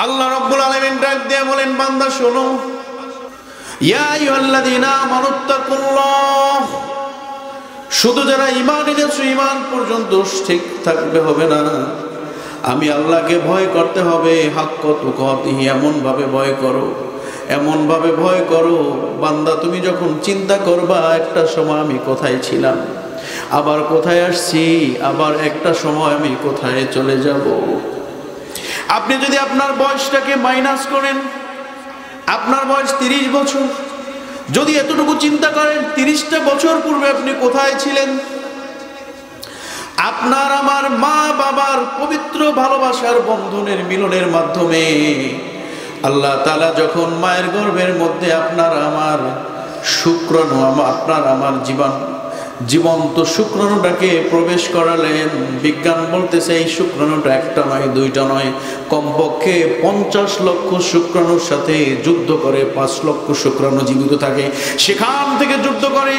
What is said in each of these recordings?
আল্লাহ রাব্বুল আলামিন ডাক দিয়ে বলেন, বান্দা শোনো, ইয়া আইয়ুহাল্লাযীনা আমানুত্তাকুল্লাহ, শুধু যারা ঈমান এনেছো ঈমান পর্যন্ত ঠিক থাকবে হবে না, আমি আল্লাহকে ভয় করতে হবে। হাক্ক তুকাতিহি, এমন ভাবে ভয় করো, এমন ভাবে ভয় করো বান্দা তুমি যখন চিন্তা করবা একটা সময় আমি কোথায় ছিলাম, আবার কোথায় আসছি, আবার একটা সময় আমি কোথায় চলে যাব। আপনি যদি আপনার বয়সটাকে মাইনাস করেন, আপনার বয়স 30 বছর, যদি এতটুকু চিন্তা করেন 30টা বছর পূর্বে আপনি কোথায় ছিলেন। আপনার আমার মা বাবার পবিত্র ভালোবাসার বন্ধনের মিলনের মাধ্যমে আল্লাহ তাআলা যখন মায়ের গর্ভের মধ্যে আপনার আমার শুক্রাণু, আপনার আমার জীবন্ত শুক্রাণুটাকে প্রবেশ করালেন, বিজ্ঞান বলতেছে এই শুক্রাণুটা একটা নয়, দুইটা নয়, কমপক্ষে 50 লক্ষ শুক্রাণুর সাথে যুদ্ধ করে 5 লক্ষ শুক্রাণু জীবিত থাকে, সেখান থেকে যুদ্ধ করে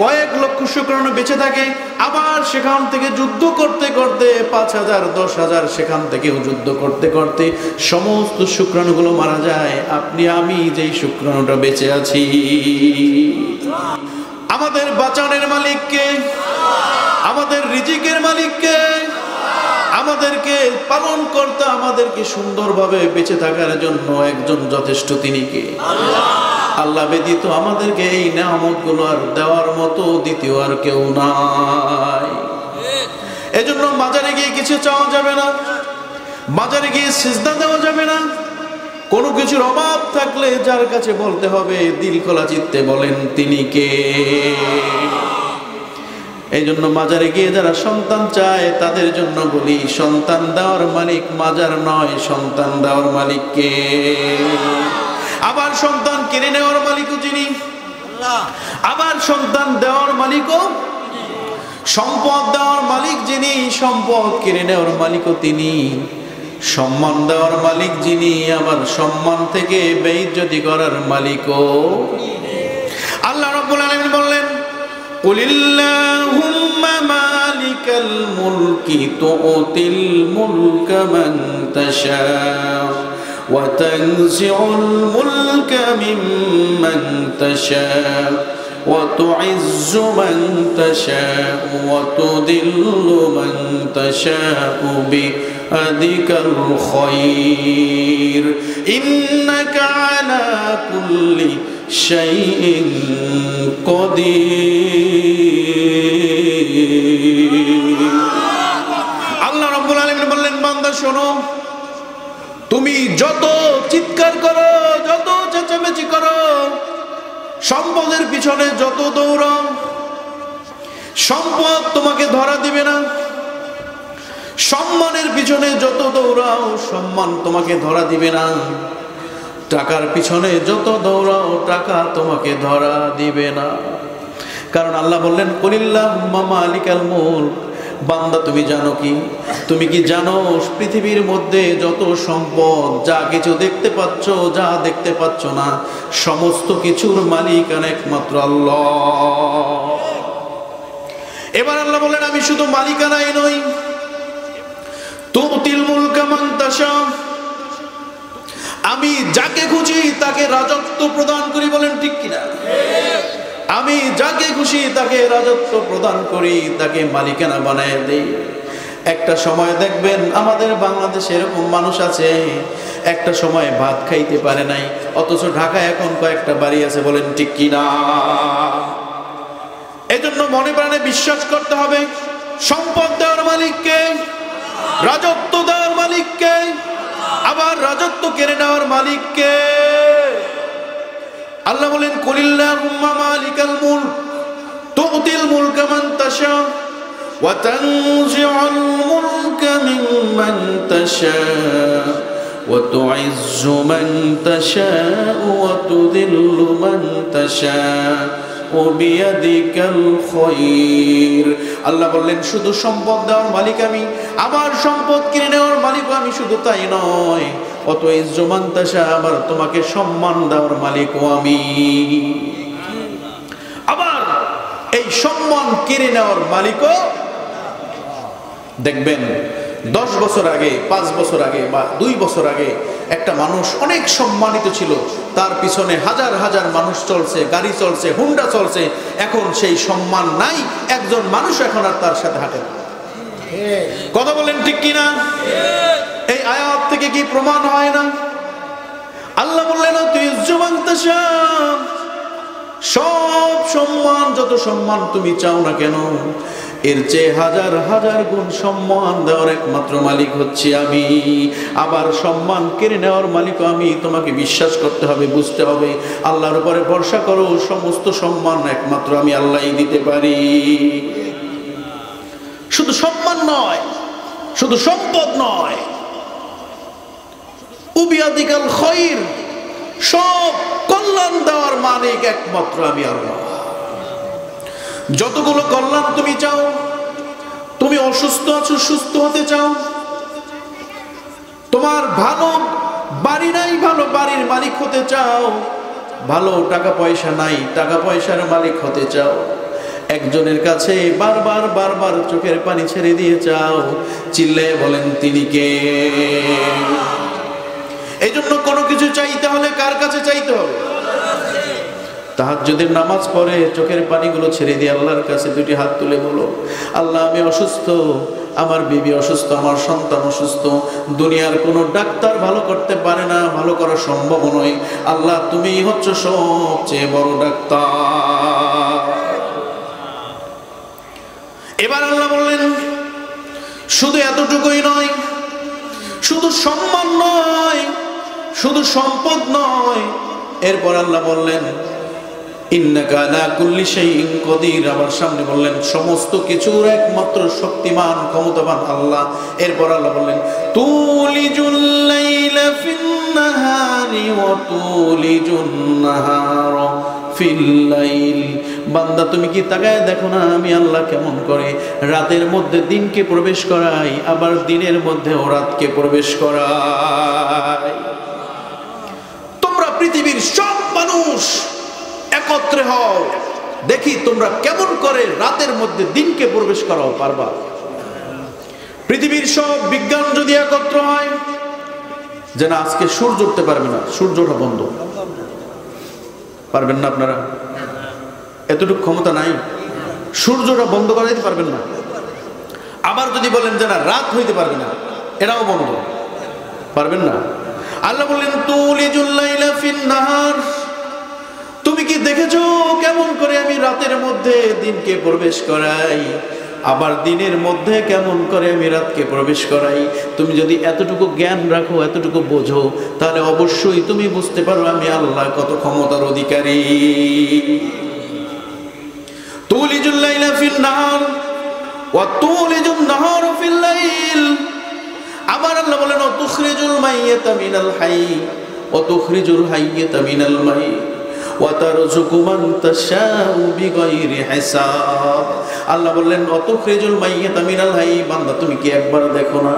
কয়েক লক্ষ শুক্রাণু বেঁচে থাকে, আবার সেখান থেকে যুদ্ধ করতে করতে 5000 10,000 সেখান থেকেও যুদ্ধ করতে করতে সমস্ত শুক্রাণুগুলো মারা যায়। আপনি আমি যেই শুক্রাণুটা বেঁচে আছি, আমাদের বাঁচানোর মালিককে, আমাদের রিজিকের মালিককে, আমাদেরকে পালন করতে, আমাদেরকে সুন্দরভাবে বেঁচে থাকার জন্য একজন যথেষ্ট, তিনি কে? আল্লাহ ব্যতীত আমাদেরকে এই নেয়ামতগুলো আর দেওয়ার মতো দ্বিতীয় আর কেউ নাই। এজন্য বাজারে গিয়ে কিছু চাওয়া যাবে না, বাজারে গিয়ে সিজদা দেওয়া যাবে না। কোনো কিছুর অভাব থাকলে যার কাছে বলতে হবে, দিল খোলা চিত্তে বলেন তিনি কে। এই জন্য মাজারে গিয়ে যারা সন্তান চায় তাদের জন্য বলি, সন্তান দেওয়ার মালিক মাজার নয়, সন্তান দেওয়ার মালিক কে? আবার সন্তান কিনে নেওয়ার মালিকও যিনি, আবার সন্তান দেওয়ার মালিকও, সম্পদ দেওয়ার মালিক যিনি, সম্পদ কিনে নেওয়ার মালিকও তিনি, সম্মান দেওয়ার মালিক যিনি, আবার সম্মান থেকে বেইজ্জতি করার মালিকও। আল্লাহ রাব্বুল আলামিন বললেন, কুলিল্লাহুম্মা মালিকাল মুলকি তুতিল মুলকা মান তাশা ওয়া তানজিউল মুলকা মিম্মান তাশা ওয়া তুইজ্জু মান তাশা ওয়া তুদিল্লু মান তাশা বিয়াদিকাল খায়র ইন্নাকা আলা কুল্লি শাইইন কাদির। আল্লাহ রাব্বুল আলামিন বললেন, বান্দা শোনো, তুমি যত চিৎকার করো, যত চেঁচামেচি করো, সম্পদের পিছনে যত দৌড়াও, সম্পদ তোমাকে ধরা দিবে না। সম্মানের পিছনে যত দৌড়াও, সম্মান তোমাকে ধরা দিবে না। টাকার পিছনে যত দৌড়াও, টাকা তোমাকে ধরা দিবে না। কারণ আল্লাহ বললেন, কুলিল্লাহুম্মা মালিকাল মুলক, বান্দা তুমি জানো কি, তুমি কি জানো পৃথিবীর মধ্যে যত সম্পদ, যা কিছু দেখতে পাচ্ছ, যা দেখতে পাচ্ছ না, সমস্ত কিছুর মালিক একমাত্র আল্লাহ। এবার আল্লাহ বলেন, আমি শুধু মালিকানাই নই, তুতিল মুলকা মান তাশা, আমি যাকে খুশি তাকে রাজত্ব প্রদান করি। বলেন ঠিক কিনা? আমি যাকে খুশি তাকে রাজত্ব প্রদান করি, তাকে মালিকানা বানায় দেই। একটা সময় দেখবেন আমাদের বাংলাদেশে এরকম মানুষ আছে, একটা সময় ভাত খাইতে পারে নাই, অথচ ঢাকায় এখন কয়েকটা বাড়ি আছে। বলেন ঠিক কিনা? এজন্য মনে প্রাণে বিশ্বাস করতে হবে, সম্পদ দেওয়ার মালিককে, রাজত্ব দেওয়ার মালিককে, আবার রাজত্ব কেড়ে নেওয়ার মালিককে। আল্লাহ বলেন, কুলিল্লাহুম্মা মালিকাল মুলক তুতিল মুলকা মান তাশা ওয়া তানজিউল মুলকা মিম্মান তাশা ওয়া তুইজ্জু মান তাশা ওয়া তুদিল্লু মান তাশা ওয়া বিয়াদিকাল খায়র। আল্লাহ বললেন, শুধু সম্পদ দেওয়ার মালিক আমি, আবার সম্পদ কিনে নেওয়ার মালিক আমি। শুধু তাই নয়, অত ইজ্জু মান তাশা, আবার তোমাকে সম্মান দেওয়ার মালিকও আমি। আবার এই সম্মান কিনে নেওয়ার মালিকও। দেখবেন 10 বছর আগে, 5 বছর আগে বা 2 বছর আগে একটা মানুষ অনেক সম্মানিত ছিল, তার পিছনে হাজার হাজার মানুষ চলছে, গাড়ি চলছে, হুন্ডা চলছে, এখন সেই সম্মান নাই, একজন মানুষ এখন আর তার সাথে হাঁটে না। কথা বলেন ঠিক কিনা? এই আয়াত থেকে কি প্রমাণ হয় না? আল্লাহ বললেন সব সম্মান, যত সম্মান তুমি চাও না কেন, এর চেয়ে হাজার হাজার গুণ সম্মান দেওয়ার একমাত্র মালিক হচ্ছে আমি। আবার সম্মান কেড়ে নেওয়ার মালিক আমি। তোমাকে বিশ্বাস করতে হবে, বুঝতে হবে, আল্লাহর উপরে ভরসা করো, সমস্ত সম্মান একমাত্র আমি আল্লাহই দিতে পারি। শুধু সম্মান নয়, শুধু সম্পদ নয়, উবিয়াদিকাল খায়র, সব কল্যাণ দেওয়ার মালিক একমাত্র আমি আল্লাহ। যতগুলো কল্যাণ তুমি চাও, তুমি অসুস্থ আছো, সুস্থ হতে চাও, তোমার ভালো বাড়ি নাই, ভালো বাড়ির মালিক হতে চাও, ভালো টাকা পয়সা নাই, টাকা পয়সার মালিক হতে চাও, একজনের কাছে বারবার বারবার চোখের পানি ছেড়ে দিয়ে চাও, চিল্লায়ে বলেন তিনি কে? এই জন্য কোনো কিছু চাইতে হলে কার কাছে চাইতে হবে? তাহাজ্জুদের নামাজ পড়ে চোখের পানিগুলো ছেড়ে দিয়ে আল্লাহর কাছে দুটি হাত তুলে বলো, আল্লাহ আমি অসুস্থ, আমার বিবি অসুস্থ, আমার সন্তান অসুস্থ, দুনিয়ার কোনো ডাক্তার ভালো করতে পারে না, ভালো করা সম্ভব নয়, আল্লাহ তুমি হচ্ছ সবচেয়ে বড় ডাক্তার। এবার আল্লাহ বললেন শুধু এতটুকুই নয়, শুধু সম্মান নয়, শুধু সম্পদ নয়, এরপর আল্লাহ বললেন ইন্নাকা আলা কুল্লি শাইইন কাদির, আবার সামনে বললেন সমস্ত কিছুর একমাত্র শক্তিমান ক্ষমতাবান আল্লাহ। এরপর আল্লাহ বললেন তুলিজুল লাইলা ফিন নাহারি ওয়া তুলিজুন নাহারা ফিল লাইল। বান্দা তুমি কি তাকায় দেখো না আমি আল্লাহ কেমন করে রাতের মধ্যে দিনকে প্রবেশ করাই, আবার দিনের মধ্যে ও রাতকে প্রবেশ করাই। তোমরা পৃথিবীর সব মানুষ একত্রে হও, দেখি তোমরা কেমন করে রাতের মধ্যে দিনকে প্রবেশ করাও পারবা। পৃথিবীর সব বিজ্ঞান যদি একত্র হয় যে না আজকে সূর্য উঠতে পারবে না, সূর্যটা বন্ধ, পারবেন না আপনারা? এতটুকু ক্ষমতা নাই, সূর্যটা বন্ধ করে দিতে পারবেন না। আবার যদি বলেন যে না রাত হইতে পারবে না, এটাও বন্ধ, পারবেন না। আল্লাহ বললেন তুলিজুল লাইলা ফিন নাহার, তুমি কি দেখেছো কেমন করে আমি রাতের মধ্যে দিনকে প্রবেশ করাই, আবার দিনের মধ্যে কেমন করে আমি রাতকে প্রবেশ করাই। তুমি যদি এতটুকু জ্ঞান রাখো, এতটুকু বোঝো, তাহলে অবশ্যই তুমি বুঝতে পারো আমি আল্লাহ কত ক্ষমতার অধিকারী। তুলিজুল লাইলা ফিন নাহার ওয়া তুলিজুন নাহারা ফিল লাইল। আবার আল্লাহ বলেন ও তুখরিজুল মাইয়াতা মিনাল হাইয়্যি ওয়া তুখরিজুল হাইয়্যাতা মিনাল মাইয়্যিত ওয়া তারযুকু মান তাশাউ বিগাইরি হিসাব। আল্লাহ বললেন ও তুখরিজুল মাইয়াতা মিনাল হাইয়্যি, বান্দা তুমি কি একবার দেখো না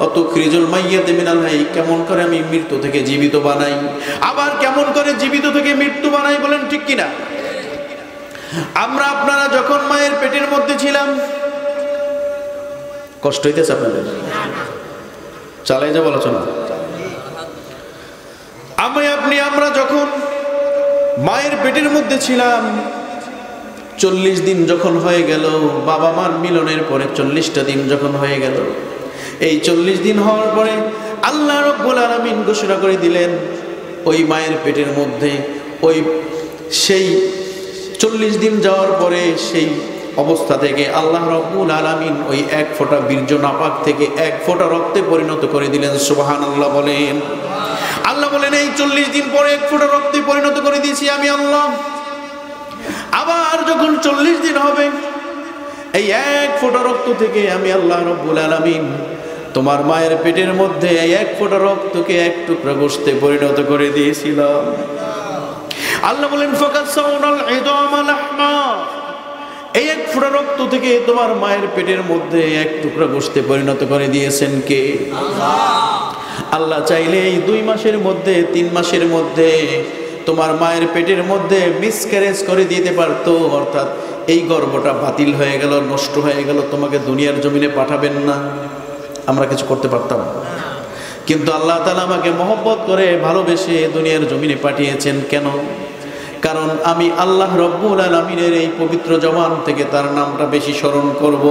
ও তুখরিজুল মাইয়াতা মিনাল হাইয়্যি, কেমন করে আমি মৃত্যু থেকে জীবিত বানাই, আবার কেমন করে জীবিত থেকে মৃত্যু বানাই, বলেন ঠিক কিনা? আমরা আপনারা যখন মায়ের পেটের মধ্যে ছিলাম, কষ্ট হইতেছে আপনাদের? চালাই যাব আলোচনা। আমরা যখন মায়ের পেটের মধ্যে ছিলাম, 40 দিন যখন হয়ে গেল, বাবা মার মিলনের পরে 40টা দিন যখন হয়ে গেল, এই 40 দিন হওয়ার পরে আল্লাহ রাব্বুল আলামিন ঘোষণা করে দিলেন ওই মায়ের পেটের মধ্যে ওই সেই 40 দিন যাওয়ার পরে সেই অবস্থা থেকে আল্লাহ রাব্বুল আলামিন ওই এক ফোঁটা বীর্য নাপাক থেকে এক ফোঁটা রক্তে পরিণত করে দিলেন। সুবহানাল্লাহ বলেন। আল্লাহ বলেন এই 40 দিন পরে এক ফোঁটা রক্তে পরিণত করে দিয়েছি আমি আল্লাহ। আবার যখন 40 দিন হবে, এই এক ফোঁটা রক্ত থেকে আমি আল্লাহ রাব্বুল আলামিন তোমার মায়ের পেটের মধ্যে এই এক ফোঁটা রক্তকে এক টুকরা গোশতে পরিণত করে দিয়েছিলাম। আল্লাহ বলেন ফাকাসাউনাল ইদামা লাহমা, এই এক ফোঁটা রক্ত থেকে তোমার মায়ের পেটের মধ্যে এক টুকরা গোশতে পরিণত করে দিয়েছেন কে? আল্লাহ। আল্লাহ চাইলে এই 2 মাসের মধ্যে 3 মাসের মধ্যে তোমার মায়ের পেটের মধ্যে মিসক্যারেজ করে দিতে পারতো, অর্থাৎ এই গর্ভটা বাতিল হয়ে গেল, নষ্ট হয়ে গেল, তোমাকে দুনিয়ার জমিনে পাঠাবেন না, আমরা কিছু করতে পারতাম না। কিন্তু আল্লাহ তাআলা আমাকে মহব্বত করে ভালোবেসে দুনিয়ার জমিনে পাঠিয়েছেন। কেন? কারণ আমি আল্লাহ রব্বুল আলামিনের এই পবিত্র জবান থেকে তার নামটা বেশি স্মরণ করব।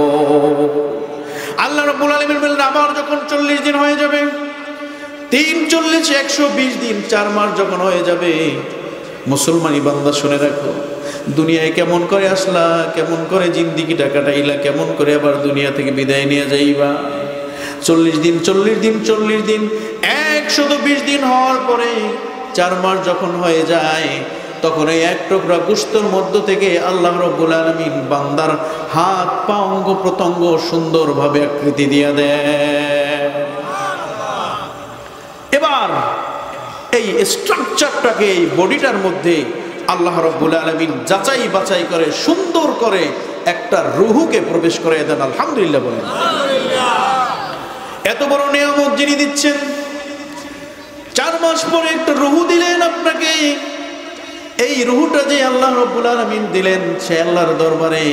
আল্লাহ রব্বুল আলামিন বললেন, আমার যখন 40 দিন হয়ে যাবে, 3 40 120 দিন, 4 মাস যখন হয়ে যাবে, মুসলমানি বান্দা শুনে রাখো, দুনিয়ায় কেমন করে আসলা, কেমন করে জিন্দিগিটা কাটাইলা, কেমন করে আবার দুনিয়া থেকে বিদায় নিয়ে যাইবা। 40 দিন 40 দিন 40 দিন 120 দিন হওয়ার পরে 4 মাস যখন হয়ে যায়, তখন এই এক টুকরা গোশতের মধ্য থেকে আল্লাহ রাব্বুল আলামিন বান্দার হাত পা অঙ্গ প্রত্যঙ্গ সুন্দরভাবে আকৃতি দিয়ে দেয়। এবার এই স্ট্রাকচারটাকে, এই বডিটার মধ্যে আল্লাহ রাব্বুল আলামিন যাচাই বাছাই করে সুন্দর করে একটা রূহকে প্রবেশ করে দেন। আলহামদুলিল্লাহ বলেন। এত বড় নিয়ামত যিনি দিচ্ছেন, 4 মাস পরে একটা রূহ দিলেন আপনাকে। এই রূহটা যে আল্লাহ রাব্বুল আলামিন দিলেন, সে আল্লাহর দরবারে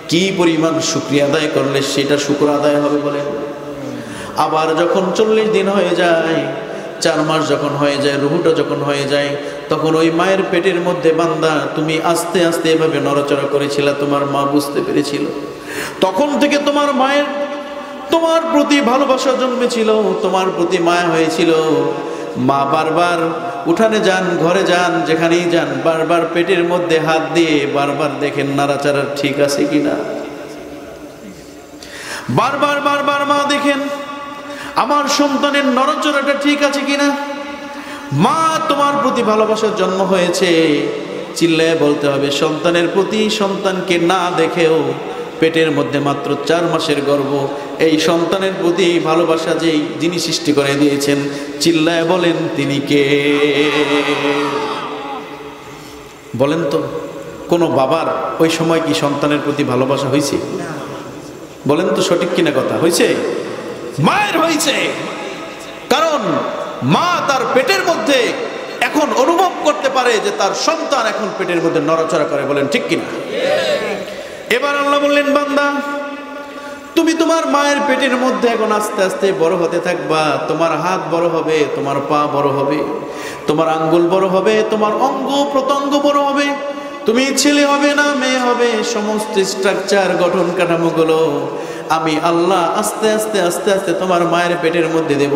কি পরিমাণ শুকরিয়া আদায় করলে সেটা শুকর আদায় হবে বলেন। আবার যখন 40 দিন হয়ে যায়, 4 মাস যখন হয়ে যায়, রূহটা যখন হয়ে যায়, তখন ওই মায়ের পেটের মধ্যে বান্দা তুমি আস্তে আস্তে এভাবে নড়াচড়া করেছিল, তোমার মা বুঝতে পেরেছিল। তখন থেকে তোমার মায়ের তোমার প্রতি ভালোবাসা জন্মেছিল, তোমার প্রতি মায়া হয়েছিল। মা বারবার উঠানে যান, ঘরে যান, যেখানেই যান, বারবার পেটের মধ্যে হাত দিয়ে বারবার দেখেন নাড়াচাড়া ঠিক আছে কিনা। বারবার বারবার মা দেখেন আমার সন্তানের নড়াচড়াটা ঠিক আছে কিনা। মা তোমার প্রতি ভালোবাসার জন্ম হয়েছে, চিল্লায় বলতে হবে সন্তানের প্রতি। সন্তানকে না দেখেও পেটের মধ্যে মাত্র 4 মাসের গর্ভ, এই সন্তানের প্রতি ভালোবাসা যেই যিনি সৃষ্টি করে দিয়েছেন, চিল্লায় বলেন তিনি কে? বলেন তো, কোনো বাবার ওই সময় কি সন্তানের প্রতি ভালোবাসা হয়েছে? বলেন তো সঠিক কিনা কথা? হয়েছে? মায়ের হয়েছে। কারণ মা তার পেটের মধ্যে এখন অনুভব করতে পারে যে তার সন্তান এখন পেটের মধ্যে নড়াচড়া করে। বলেন ঠিক কিনা? এবার আল্লাহ বললেন, বান্দা তুমি তোমার মায়ের পেটের মধ্যে এখন আস্তে আস্তে বড় হতে থাকবা। তোমার হাত বড় হবে, তোমার পা বড় হবে, তোমার আঙ্গুল বড় হবে, তোমার অঙ্গ প্রত্যঙ্গ বড় হবে। তুমি ছেলে হবে না মেয়ে হবে, সমস্ত স্ট্রাকচার গঠন কাঠামোগুলো আমি আল্লাহ আস্তে আস্তে আস্তে আস্তে তোমার মায়ের পেটের মধ্যে দেব।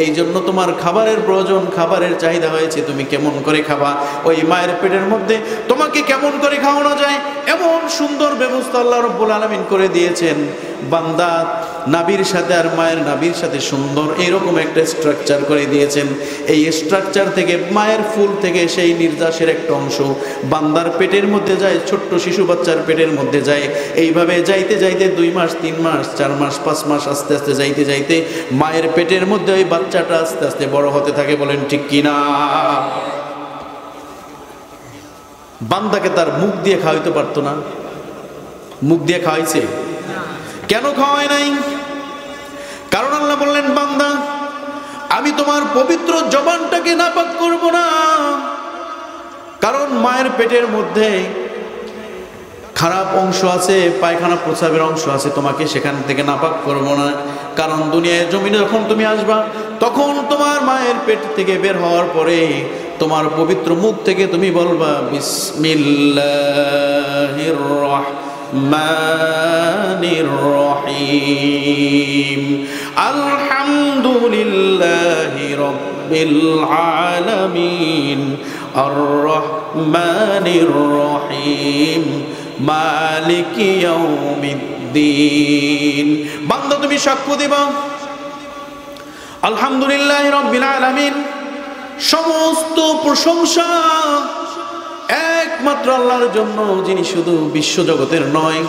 এই জন্য তোমার খাবারের প্রয়োজন, খাবারের চাহিদা হয়েছে, তুমি কেমন করে খাবা, ওই মায়ের পেটের মধ্যে তোমাকে কেমন করে খাওয়ানো যায়, এমন সুন্দর ব্যবস্থা আল্লাহ রাব্বুল আলামিন করে দিয়েছেন। বান্দা নাভির সাথে আর মায়ের নাভির সাথে সুন্দর এইরকম একটা স্ট্রাকচার করে দিয়েছেন। এই স্ট্রাকচার থেকে মায়ের ফুল থেকে সেই নির্যাসের একটা অংশ বান্দার পেটের মধ্যে যায়, ছোট্ট শিশু বাচ্চার পেটের মধ্যে যায়। এইভাবে যাইতে যাইতে 2 মাস 3 মাস 4 মাস 5 মাস আস্তে আস্তে যাইতে যাইতে মায়ের পেটের মধ্যে ওই বাচ্চাটা আস্তে আস্তে বড় হতে থাকে। বলেন ঠিক কিনা? বান্দাকে তার মুখ দিয়ে খাওয়াইতে পারতো না, মুখ দিয়ে খাওয়াইছে? কেন খাওয়ায় নাই? কারণ আল্লাহ বললেন, বান্দা আমি তোমার পবিত্র জবানটাকে নাপাক করব না। কারণ মায়ের পেটের মধ্যে খারাপ অংশ আছে, পায়খানা প্রস্রাবের অংশ আছে, তোমাকে সেখান থেকে নাপাক করব না। কারণ দুনিয়ার জমিনে যখন তুমি আসবা, তখন তোমার মায়ের পেট থেকে বের হওয়ার পরে তোমার পবিত্র মুখ থেকে তুমি বলবা বিসমিল্লাহির রাহমানির রহিম, আলহামদুলিল্লাহি রাব্বিল আলামিন, আর রহমানির রহিম, মালিকি ইয়াউমিদ্দিন। বান্দা তুমি সাক্ষ্য দিবা আলহামদুলিল্লাহি রাব্বিল আলামিন, সমস্ত প্রশংসা একমাত্র আল্লাহর জন্য, যিনি শুধু বিশ্বজগতের নয়,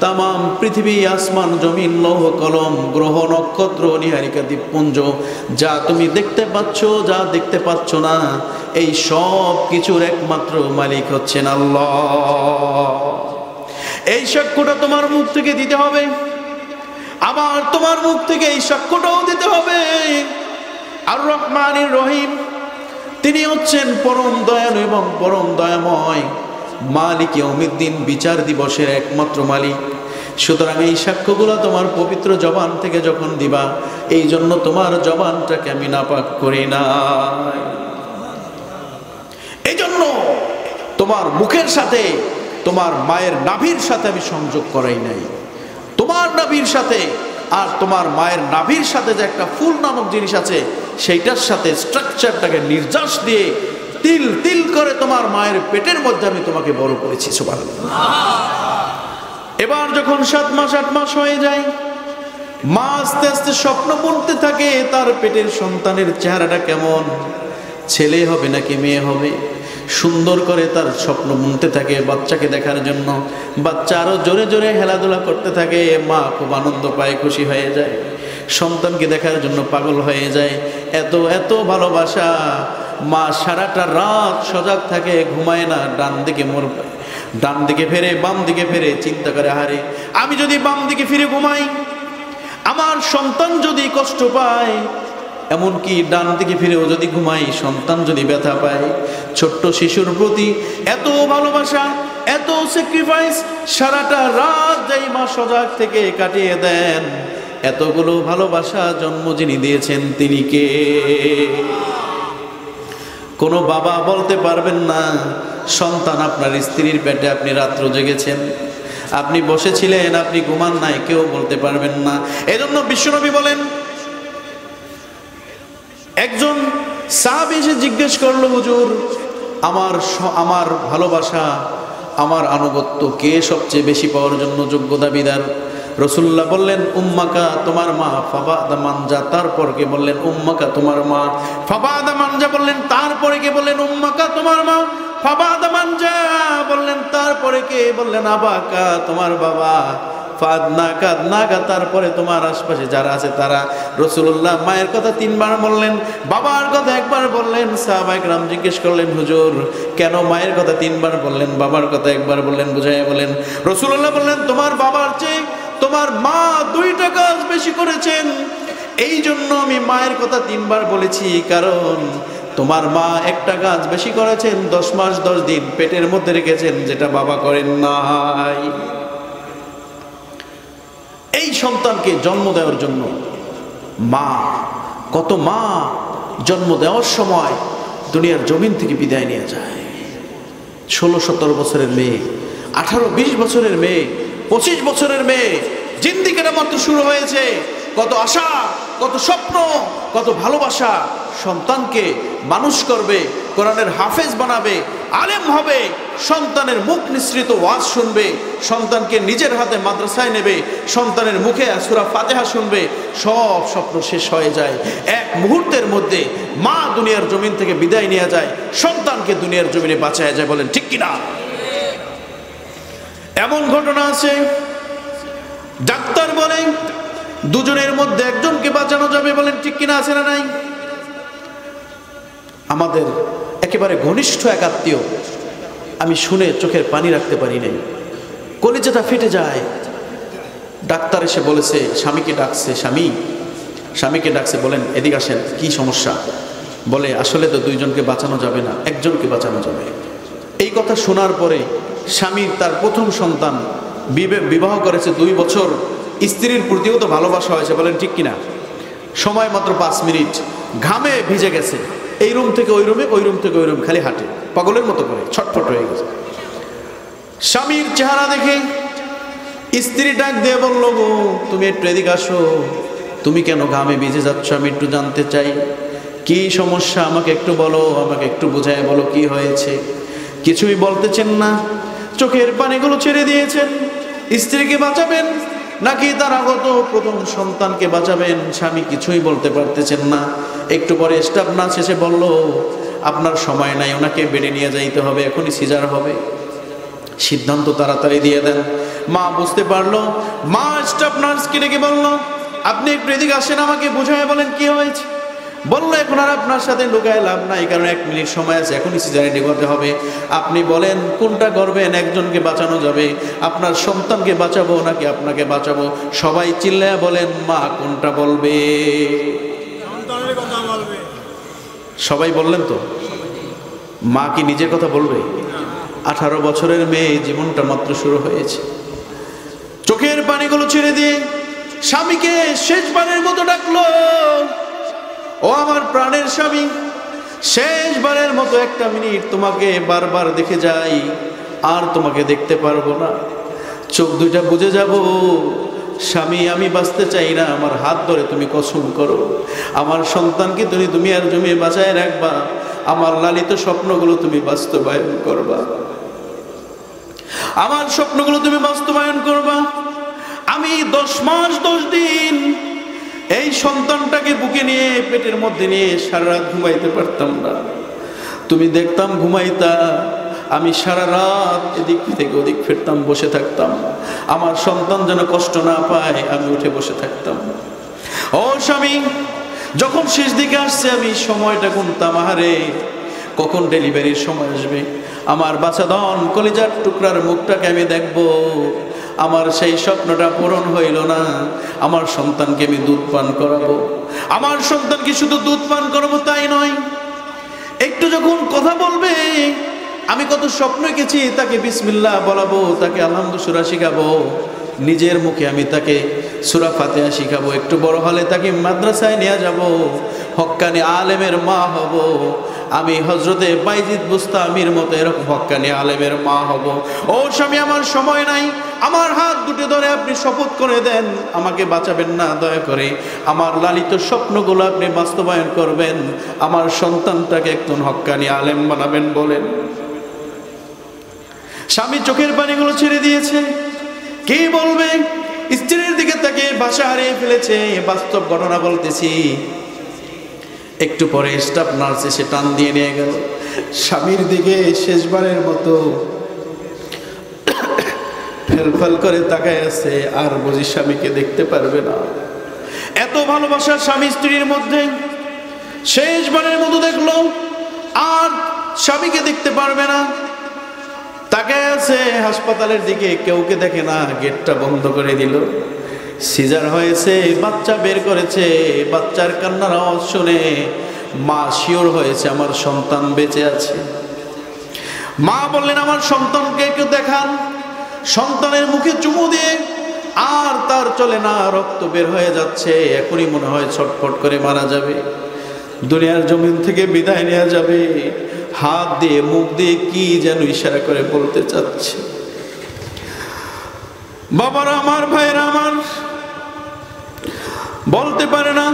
তামাম পৃথিবী, আসমান, জমিন, লৌহ কলম, গ্রহ, নক্ষত্র, নিহারিকা, দ্বীপপুঞ্জ, যা তুমি দেখতে পাচ্ছ, যা দেখতে পাচ্ছ না, এই সব কিছুর একমাত্র মালিক হচ্ছেন আল্লাহ। এই সাক্ষ্যটা তোমার মুখ থেকে দিতে হবে। আবার তোমার মুখ থেকে এই সাক্ষ্যটাও দিতে হবে আর রহমানির রহিম, তিনি হচ্ছেন পরম দয়ালু এবং পরম দয়াময়, মালিক ইয়াউমিদ্দিন, বিচার দিবসের একমাত্র মালিক। সুতরাং এই সাক্ষ্যগুলো তোমার পবিত্র জবান থেকে যখন দিবা, এই জন্য তোমার জবানটাকে আমি নাপাক করি না। এই জন্য তোমার মুখের সাথে তোমার মায়ের নাভির সাথে আমি সংযোগ করাই নাই। তোমার নাভির সাথে আর তোমার মায়ের নাভির সাথে যে একটা ফুল নামক জিনিস আছে, সেইটার সাথে স্ট্রাকচারটাকে নির্যাস দিয়ে তিল তিল করে তোমার মায়ের পেটের মধ্যে আমি তোমাকে বড় করেছি। সুবহানাল্লাহ। এবার যখন 7 মাস 8 মাস হয়ে যায়, মা আস্তে আস্তে স্বপ্ন বুনতে থাকে তার পেটের সন্তানের চেহারাটা কেমন, ছেলে হবে নাকি মেয়ে হবে। সুন্দর করে তার স্বপ্ন বুনতে থাকে বাচ্চাকে দেখার জন্য। বাচ্চা আরো জোরে জোরে খেলাধুলা করতে থাকে, মা খুব আনন্দ পায়, খুশি হয়ে যায়, সন্তানকে দেখার জন্য পাগল হয়ে যায়। এত এত ভালোবাসা, মা সারাটা রাত সজাগ থাকে, ঘুমায় না। ডান দিকে ফেরে, বাম দিকে ফেরে, চিন্তা করে, হারে আমি যদি বাম দিকে ফিরে ঘুমাই, আমার সন্তান যদি কষ্ট পায়, এমনকি ডান দিকে ফিরেও যদি ঘুমাই, সন্তান যদি ব্যথা পায়। ছোট্ট শিশুর প্রতি এত ভালোবাসা, এত স্যাক্রিফাইস, সারাটা রাত যাই মা সজাগ থেকে কাটিয়ে দেন। এতগুলো ভালোবাসা জন্ম যিনি দিয়েছেন তিনি কে? কোনো বাবা বলতে পারবেন না সন্তান আপনার স্ত্রীর পেটে আপনি রাত্র জেগেছেন, আপনি বসেছিলেন, আপনি ঘুমান নাই, কেউ বলতে পারবেন না। এজন্য বিশ্বনবী বলেন, একজন সাহাবী এসে জিজ্ঞেস করলো, হুজুর আমার ভালোবাসা, আমার আনুগত্য কে সবচেয়ে বেশি পাওয়ার জন্য যোগ্য দাবিদার? রাসূলুল্লাহ বললেন, উম্মাকা, তোমার মা, ফাবাদা মানজা, তারপর কে? বললেন উম্মাকা, তোমার মা। ফাবাদা মানজা বললেন, তারপরে কে? বললেন উম্মাকা, তোমার মা। ফাবাদা মানজা বললেন, তারপরে কে? বললেন আবাকা, তোমার বাবা। ফাদনাকা, তারপরে তোমার আশপাশে যারা আছে তারা। রাসূলুল্লাহ মায়ের কথা 3 বার বললেন, বাবার কথা 1 বার বললেন। সাহাবায়ে কেরাম জিজ্ঞেস করলেন, হুজুর কেন মায়ের কথা 3 বার বললেন, বাবার কথা 1 বার বললেন? বুঝাইয়া বলেন। রাসূলুল্লাহ বললেন, তোমার বাবার চেয়ে তোমার মা 2টা কাজ বেশি করেছেন, এই জন্য আমি মায়ের কথা 3 বার বলেছি। কারণ তোমার মা একটা কাজ বেশি করেছেন, 10 মাস 10 দিন পেটের মধ্যে রেখেছেন, যেটা বাবা করেন নাই। এই সন্তানকে জন্ম দেওয়ার জন্য মা, কত মা জন্ম দেওয়ার সময় দুনিয়ার জমিন থেকে বিদায় নিয়ে যায়। 16-17 বছরের মেয়ে, 18-20 বছরের মেয়ে, 25 বছরের মেয়ে, জিন্দেগিটা মাত্র শুরু হয়েছে। কত আশা, কত স্বপ্ন, কত ভালোবাসা। সন্তানকে মানুষ করবে, কোরআনের হাফেজ বানাবে, আলেম হবে, সন্তানের মুখ নিঃসৃত ওয়াজ শুনবে, সন্তানকে নিজের হাতে মাদ্রাসায় নেবে, সন্তানের মুখে সূরা ফাতিহা শুনবে। সব স্বপ্ন শেষ হয়ে যায় এক মুহূর্তের মধ্যে। মা দুনিয়ার জমিন থেকে বিদায় নিয়ে যায়, সন্তানকে দুনিয়ার জমিনে বাঁচায় যায়। বলেন ঠিক কিনা? এমন ঘটনা আছে, ডাক্তার বলে দুজনের মধ্যে একজনকে বাঁচানো যাবে। বলেন ঠিক কিনা? আছে না নাই? আমাদের একেবারে ঘনিষ্ঠ এক আত্মীয়, আমি শুনে চোখের পানি রাখতে পারি নাই, কলিজাটা ফেটে যায়। ডাক্তার এসে বলেছে, স্বামীকে ডাকছে, স্বামীকে ডাকছে, বলেন এদিকে আসেন, কি সমস্যা? বলে আসলে তো 2 জনকে বাঁচানো যাবে না, 1 জনকে বাঁচানো যাবে। এই কথা শোনার পরে স্বামীর তার প্রথম সন্তান, বিবাহ করেছে 2 বছর, স্ত্রীর প্রতিও তো ভালোবাসা হয়েছে। বলেন ঠিক কিনা? সময় মাত্র 5 মিনিট, ঘামে ভিজে গেছে, এই রুম থেকে ওই রুমে, ওই রুম থেকে ওই রুম, খালি হাঁটে পাগলের মতো করে, ছটফট হয়ে গেছে। স্বামীর চেহারা দেখে স্ত্রী ডাক দিয়ে বলল, গো তুমি একটু এদিকে আসো, তুমি কেন ঘামে ভিজে যাচ্ছ? আমি একটু জানতে চাই, কি সমস্যা আমাকে একটু বলো, আমাকে একটু বুঝায় বলো কি হয়েছে। কিছুই বলতেছেন না, চোখের পানিগুলো ছেড়ে দিয়েছেন। স্ত্রীকে বাঁচাবেন নাকি তার আগত প্রথম সন্তানকে বাঁচাবেন, স্বামী কিছুই বলতে পারতেছেন না। একটু পরে স্টাফ নার্স এসে বলল, আপনার সময় নাই, ওনাকে বেডে নিয়ে যাইতে হবে, এখনই সিজার হবে, সিদ্ধান্ত তাড়াতাড়ি দিয়ে দেন। মা বুঝতে পারলো, মা স্টাফ নার্সকে ডেকে বলল, আপনি একটু এদিকে আসেন, আমাকে বুঝায় বলেন কি হয়েছে। বললো, এখন আর আপনার সাথে লুকায় লাভ নাই, কারণ 1 মিনিট সময় আছে, এখনই সিজারে ঢোকাতে হবে। আপনি বলেন কোনটা করবেন, একজনকে বাঁচানো যাবে, আপনার সন্তানকে বাঁচাবো নাকি আপনাকে বাঁচাবো? সবাই চিল্লায়া বলেন, মা কোনটা বলবে? সবাই বললেন তো, মা কি নিজের কথা বলবে? 18 বছরের মেয়ে, জীবনটা মাত্র শুরু হয়েছে, চোখের পানিগুলো ছেড়ে দিয়ে স্বামীকে শেষবারের মতো ডাকলো, ও আমার প্রাণের স্বামী, শেষবারের মতো একটা মিনিট তোমাকে বারবার দেখে যাই, আর তোমাকে দেখতে পারবো না, চোখ দুইটা বুজে যাব। স্বামী, আমি বাঁচতে চাই না, আমার হাত ধরে তুমি কসম করো, আমার সন্তানকে তুমি দুনিয়ার জমি বাঁচায় রাখবা, আমার লালিত স্বপ্নগুলো তুমি বাস্তবায়ন করবা, আমার স্বপ্নগুলো তুমি বাস্তবায়ন করবা। আমি 10 মাস 10 দিন এই সন্তানটাকে বুকে নিয়ে পেটের মধ্যে নিয়ে সারা রাত ঘুমাইতে পারতাম না, তুমি দেখতাম ঘুমাইতা, আমি সারা রাত এদিক থেকে ওদিক ফিরতাম, বসে থাকতাম, আমার সন্তান যেন কষ্ট না পায়, আমি উঠে বসে থাকতাম। ও স্বামী, যখন শেষ দিকে আসছে আমি সময়টা গুনতাম, আহারে কখন ডেলিভারির সময় আসবে, আমার বাচ্চাধন কলিজার টুকরার মুখটাকে আমি দেখব। আমার সেই স্বপ্নটা পূরণ হইল না, আমার সন্তানকে আমি দুধ পান করাবো, আমার সন্তানকে শুধু দুধ পান করাবো তাই নয়, একটু যখন কথা বলবে, আমি কত স্বপ্ন এঁকেছি, তাকে বিসমিল্লাহ বলাবো, তাকে আলহামদুলিল্লাহ সূরা শিখাবো, নিজের মুখে আমি তাকে সূরা ফাতিহা শিখাবো, একটু বড় হলে তাকে মাদ্রাসায় নিয়ে যাব, হক্কানি আলেমের মা হব, আমি হযরতে বাইজিদ বুস্তামির মতো এরকম হক্কানি আলেমের মা হব। ও স্বামী, আমার সময় নাই, আমার হাত দুটো ধরে আপনি শপথ করে দেন, আমাকে বাঁচাবেন না দয়া করে, আমার লালিত স্বপ্নগুলো আপনি বাস্তবায়ন করবেন, আমার সন্তানটাকে একজন হক্কানি আলেম বানাবেন বলেন। স্বামী চোখের পানিগুলো ছেড়ে দিয়েছে, কে বলবে স্ত্রীর দিকে তাকে ভাষা হারিয়ে ফেলেছে, বাস্তব ঘটনা বলতেছি। একটু পরে স্টাফ নার্স এসে টান দিয়ে নিয়ে গেল, স্বামীর দিকে শেষবারের মতো ফেলফেল করে তাকায় আছে, আর বুঝি স্বামীকে দেখতে পারবে না। এত ভালোবাসা স্বামী স্ত্রীর মধ্যে, শেষবারের মতো দেখলো, আর স্বামীকে দেখতে পারবে না, তাকায় আছে হাসপাতালের দিকে, কেউকে দেখে না, গেটটা বন্ধ করে দিল। সিজার হয়েছে, বাচ্চা বের করেছে, বাচ্চার কান্নার আওয়াজ শুনে মা শিওর হয়েছে আমার সন্তান বেঁচে আছে। মা বললেন, আমার সন্তানকে একটু দেখান। সন্তানের মুখে চুমু দিয়ে আর তার চলে না, রক্ত বের হয়ে যাচ্ছে, এখনই মনে হয় ছটফট করে মারা যাবে, দুনিয়ার জমিন থেকে বিদায় নেওয়া যাবে। হাত দিয়ে মুখ দিয়ে কি যেন ইশারা করে বলতে চাচ্ছে। বাবারা আমার, ভাইরা আমার, বলতে পারে না,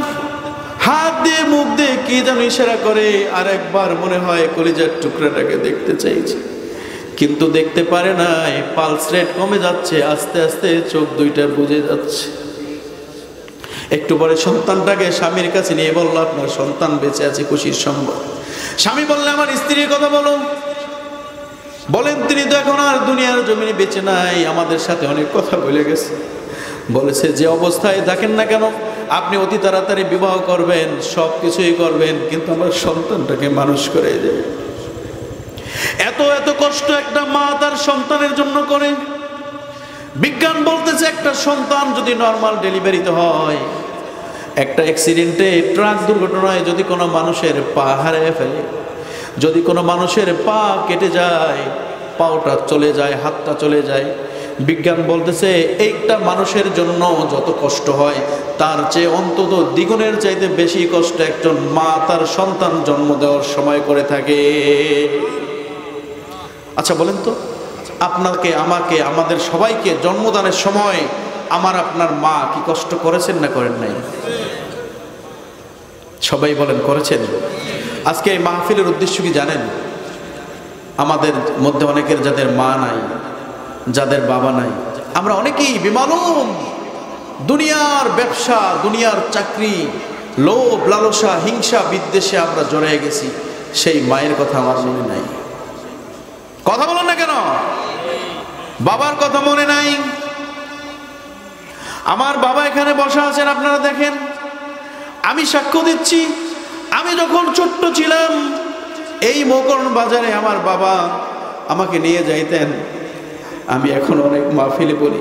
হাত দিয়ে মুখ দিয়ে কি যেন ইশারা করে, আর একবার মনে হয় কলিজার টুকরাটাকে দেখতে চাইছে, কিন্তু দেখতে পারে না, পালস রেট কমে যাচ্ছে, আস্তে আস্তে চোখ দুইটা বুজে যাচ্ছে। একটু পরে সন্তানটাকে স্বামীর কাছে নিয়ে বলল, আপনার সন্তান বেঁচে আছে, খুশির সংবাদ। স্বামী বললে, আমার স্ত্রীর কথা বলো। বলেন, তিনি তো এখন আর দুনিয়ার জমিনে বেঁচে নাই, আমাদের সাথে অনেক কথা বলে গেছে, বলেছে যে অবস্থায় থাকেন না কেন আপনি অতি তাড়াতাড়ি বিবাহ করবেন, সব কিছুই করবেন, কিন্তু আমার সন্তানটাকে মানুষ করে দেবে। এত এত কষ্ট একটা মা তার সন্তানের জন্য করে। বিজ্ঞান বলতেছে, একটা সন্তান যদি নর্মাল ডেলিভারিতে হয়, একটা অ্যাক্সিডেন্টে, ট্রাক দুর্ঘটনায় যদি কোনো মানুষের পা হারিয়ে ফেলে, যদি কোনো মানুষের পা কেটে যায়, পাওটা চলে যায়, হাতটা চলে যায়, বিজ্ঞান বলতেছে এইটা মানুষের জন্য যত কষ্ট হয়, তার চেয়ে অন্তত দ্বিগুণের চাইতে বেশি কষ্ট একজন মা তার সন্তান জন্ম দেওয়ার সময় করে থাকে। আচ্ছা বলেন তো, আপনাকে, আমাকে, আমাদের সবাইকে জন্মদানের সময় আমার আপনার মা কি কষ্ট করেছেন না করেন নাই? সবাই বলেন করেছেন। আজকে এই মাহফিলের উদ্দেশ্য কি জানেন? আমাদের মধ্যে অনেকের যাদের মা নাই, যাদের বাবা নাই, আমরা অনেকেই বেমালুম দুনিয়ার ব্যবসা, দুনিয়ার চাকরি, লোভ লালসা, হিংসা বিদ্বেষে আমরা জড়িয়ে গেছি, সেই মায়ের কথা আমার মনে নাই। কথা বলেন না কেন? বাবার কথা মনে নাই। আমার বাবা এখানে বসা আছেন, আপনারা দেখেন, আমি সাক্ষ্য দিচ্ছি, আমি যখন ছোট্ট ছিলাম এই মোকরণ বাজারে আমার বাবা আমাকে নিয়ে যাইতেন। আমি এখন অনেক মাহফিলে বলি,